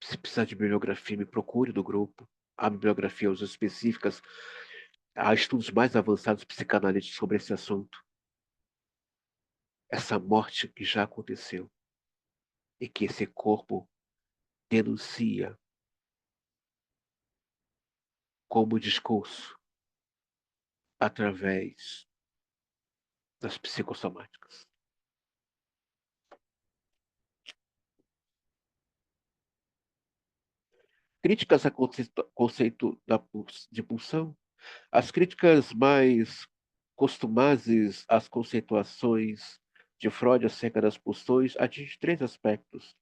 Speaker 1: Se precisar de bibliografia, me procure do grupo. Há bibliografias específicas, há estudos mais avançados psicanalíticos sobre esse assunto. Essa morte que já aconteceu e que esse corpo denuncia como discurso através das psicossomáticas. Críticas a conceito de pulsão. As críticas mais costumadas às conceituações de Freud acerca das pulsões atingem três aspectos.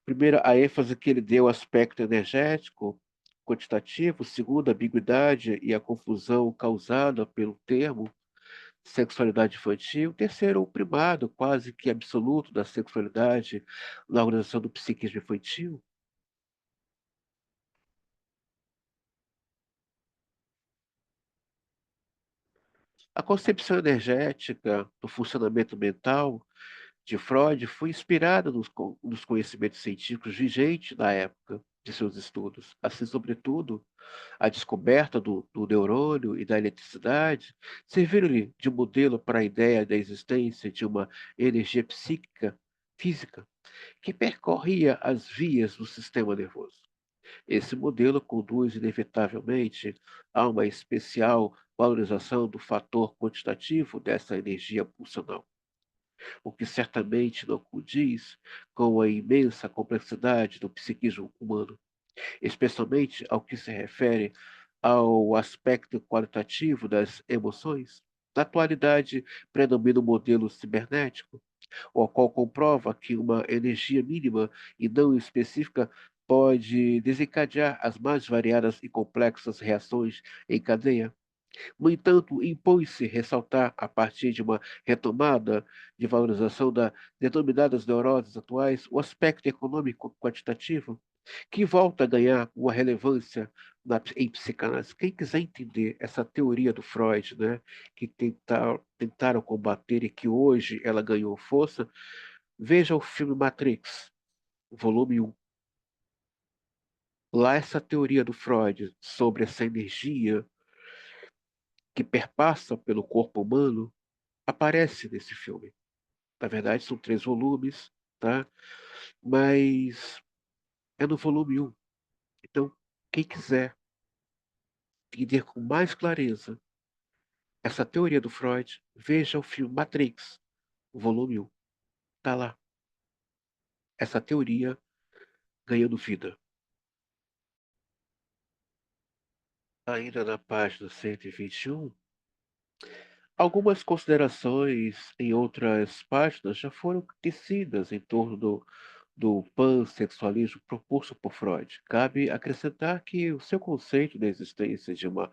Speaker 1: Primeiro, a ênfase que ele deu ao aspecto energético, quantitativo. Segundo, a ambiguidade e a confusão causada pelo termo sexualidade infantil. Terceiro, o primado quase que absoluto da sexualidade na organização do psiquismo infantil. A concepção energética do funcionamento mental de Freud foi inspirada nos conhecimentos científicos vigentes na época de seus estudos. Assim, sobretudo, a descoberta do neurônio e da eletricidade serviram-lhe de modelo para a ideia da existência de uma energia psíquica física que percorria as vias do sistema nervoso. Esse modelo conduz inevitavelmente a uma especial valorização do fator quantitativo dessa energia pulsional, o que certamente não condiz com a imensa complexidade do psiquismo humano, especialmente ao que se refere ao aspecto qualitativo das emoções. Na atualidade, predomina o modelo cibernético, o qual comprova que uma energia mínima e não específica pode desencadear as mais variadas e complexas reações em cadeia. No entanto, impõe-se ressaltar, a partir de uma retomada de valorização das denominadas neuroses atuais, o aspecto econômico quantitativo, que volta a ganhar uma relevância em psicanálise. Quem quiser entender essa teoria do Freud, né, que tentaram combater e que hoje ela ganhou força, veja o filme Matrix, volume 1. Lá essa teoria do Freud sobre essa energia que perpassa pelo corpo humano aparece nesse filme. Na verdade, são três volumes, tá? Mas é no volume 1. Então, quem quiser entender com mais clareza essa teoria do Freud, veja o filme Matrix, volume 1. Tá lá. Essa teoria ganhando vida. ainda na página 121, algumas considerações em outras páginas já foram tecidas em torno do pansexualismo proposto por Freud. Cabe acrescentar que o seu conceito da existência de uma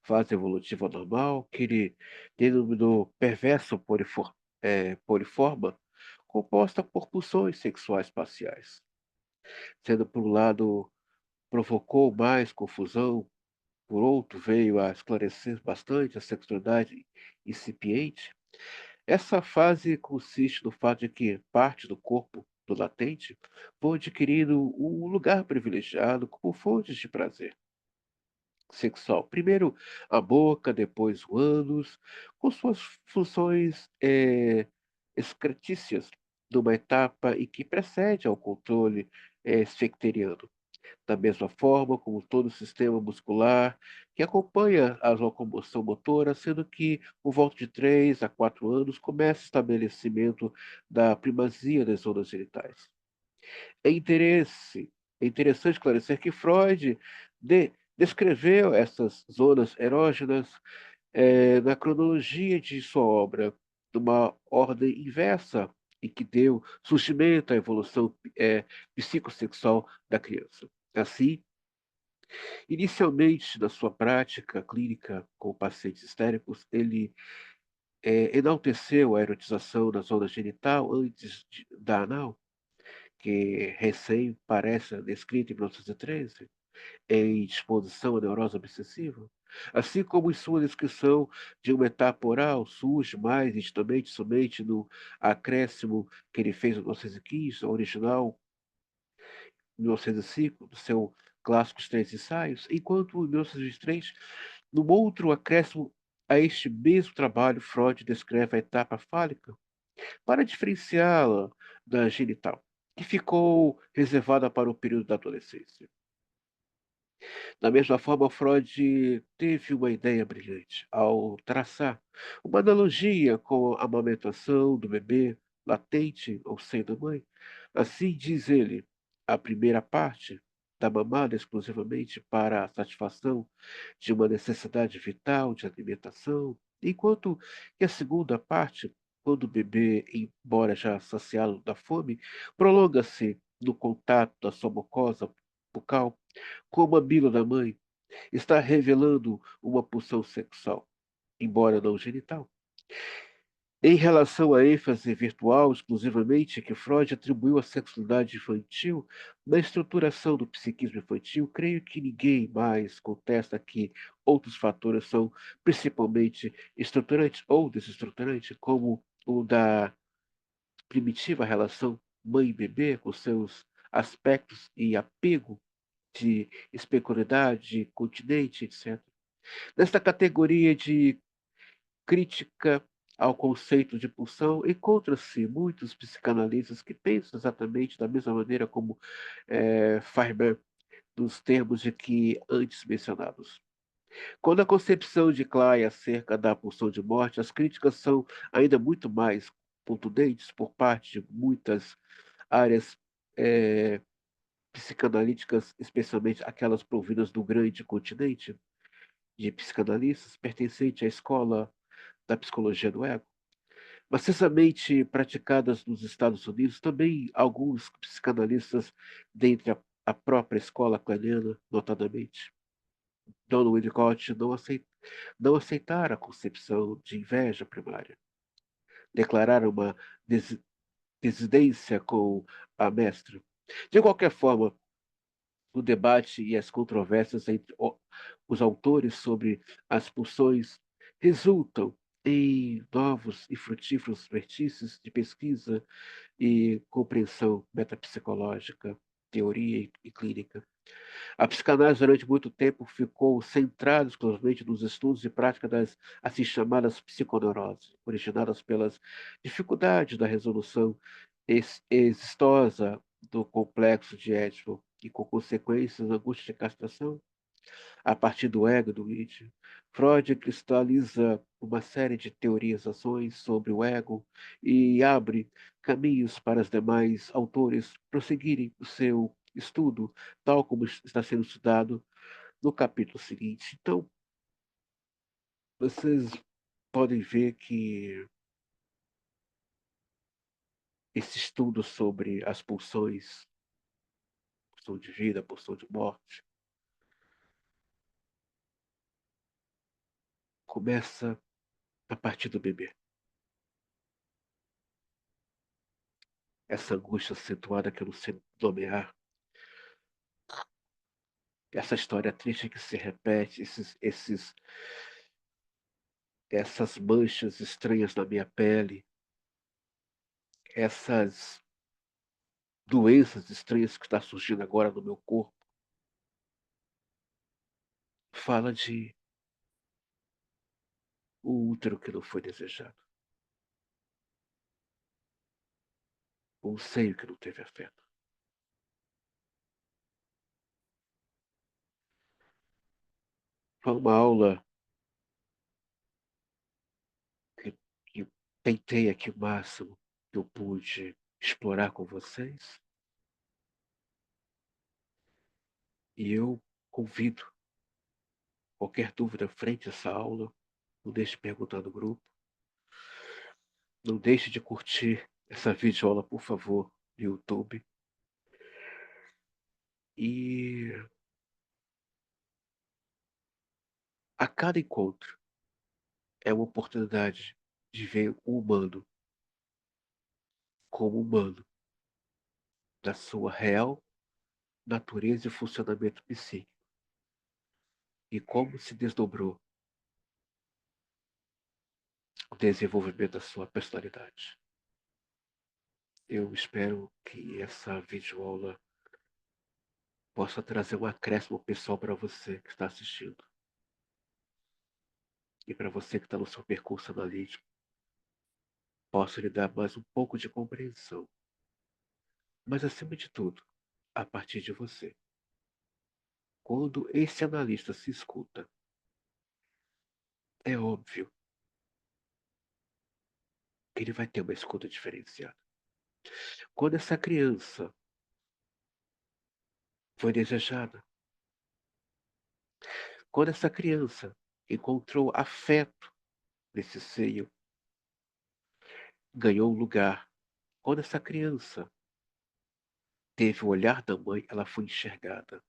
Speaker 1: fase evolutiva normal, que ele denominou perverso poliforma, composta por pulsões sexuais parciais, sendo por um lado provocou mais confusão, por outro veio a esclarecer bastante a sexualidade incipiente. Essa fase consiste no fato de que parte do corpo do latente vão adquirindo um lugar privilegiado como fontes de prazer sexual. Primeiro a boca, depois o ânus, com suas funções excretícias, numa etapa em que precede ao controle esfecteriano. Da mesma forma como todo o sistema muscular que acompanha a locomoção motora, sendo que por volta de 3 a 4 anos começa o estabelecimento da primazia das zonas genitais. É, interesse, é interessante esclarecer que Freud descreveu essas zonas erógenas na cronologia de sua obra, numa ordem inversa em que deu surgimento à evolução psicossexual da criança. Assim, inicialmente, na sua prática clínica com pacientes histéricos, ele enalteceu a erotização da zona genital antes da anal, que recém parece descrita em 1913, em disposição à neurose obsessiva. Assim como em sua descrição de uma etapa oral, surge mais nitidamente somente no acréscimo que ele fez em 1915, ao original 1905, do seu clássico Os Três Ensaios, enquanto em 1923, num outro acréscimo a este mesmo trabalho, Freud descreve a etapa fálica para diferenciá-la da genital, que ficou reservada para o período da adolescência. Da mesma forma, Freud teve uma ideia brilhante ao traçar uma analogia com a amamentação do bebê latente ao seio da mãe. Assim, diz ele, a primeira parte da mamada exclusivamente para a satisfação de uma necessidade vital de alimentação, enquanto que a segunda parte, quando o bebê, embora já saciado da fome, prolonga-se no contato da sua mucosa bucal com o mamilo da mãe, está revelando uma pulsão sexual, embora não genital. Em relação à ênfase virtual exclusivamente que Freud atribuiu à sexualidade infantil, na estruturação do psiquismo infantil, creio que ninguém mais contesta que outros fatores são principalmente estruturantes ou desestruturantes, como o da primitiva relação mãe-bebê, com seus aspectos e apego de especularidade, continente, etc. Nesta categoria de crítica ao conceito de pulsão, encontram-se muitos psicanalistas que pensam exatamente da mesma maneira como Feyerabend, nos termos de que antes mencionados. Quando a concepção de Klein acerca da pulsão de morte, as críticas são ainda muito mais contundentes por parte de muitas áreas eh, psicanalíticas, especialmente aquelas provindas do grande continente, de psicanalistas pertencente à escola da psicologia do ego, maciçamente praticadas nos Estados Unidos, também alguns psicanalistas dentre a própria escola kleiniana, notadamente. Don Winnicott não aceitara a concepção de inveja primária. Declararam uma desidência com a mestra. De qualquer forma, o debate e as controvérsias entre os autores sobre as pulsões resultam em novos e frutíferos vertices de pesquisa e compreensão metapsicológica, teoria e clínica. A psicanálise, durante muito tempo, ficou centrada exclusivamente nos estudos e prática das assim chamadas psiconeuroses, originadas pelas dificuldades da resolução exitosa do complexo de Édipo e com consequências, angústia de castração, a partir do ego do id. Freud cristaliza uma série de teorizações sobre o ego e abre caminhos para os demais autores prosseguirem o seu estudo, tal como está sendo estudado no capítulo seguinte. Então, vocês podem ver que esse estudo sobre as pulsões, pulsão de vida, pulsão de morte, começa a partir do bebê. Essa angústia acentuada que eu não sei nomear, essa história triste que se repete, essas manchas estranhas na minha pele, essas doenças estranhas que estão surgindo agora no meu corpo, fala de o útero que não foi desejado, um seio que não teve afeto. Foi uma aula que tentei aqui o máximo que eu pude explorar com vocês, e eu convido qualquer dúvida frente a essa aula, não deixe de perguntar no grupo, não deixe de curtir essa videoaula, por favor, no YouTube. E a cada encontro é uma oportunidade de ver o humano como humano, da sua real natureza e funcionamento psíquico, e como se desdobrou o desenvolvimento da sua personalidade. Eu espero que essa videoaula possa trazer um acréscimo pessoal para você que está assistindo. E para você que está no seu percurso analítico, possa lhe dar mais um pouco de compreensão. Mas, acima de tudo, a partir de você. Quando esse analista se escuta, é óbvio que ele vai ter uma escuta diferenciada. Quando essa criança foi desejada, quando essa criança encontrou afeto nesse seio, ganhou um lugar. Quando essa criança teve o olhar da mãe, ela foi enxergada.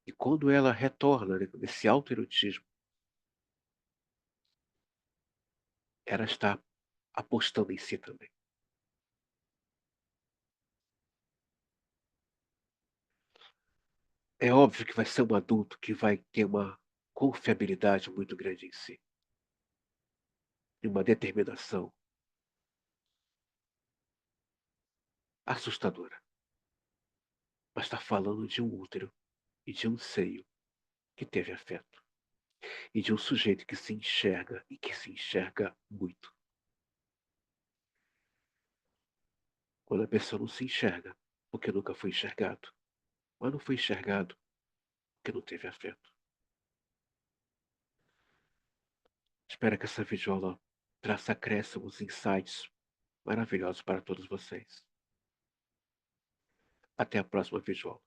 Speaker 1: E quando ela retorna nesse autoerotismo, ela está apostando em si também. É óbvio que vai ser um adulto que vai ter uma confiabilidade muito grande em si, e uma determinação assustadora. Mas está falando de um útero e de um seio que teve afeto, e de um sujeito que se enxerga e que se enxerga muito. Quando a pessoa não se enxerga, porque nunca foi enxergado, mas não foi enxergado porque não teve afeto. Espero que essa videoaula traça acréscimos, insights maravilhosos para todos vocês. Até a próxima videoaula.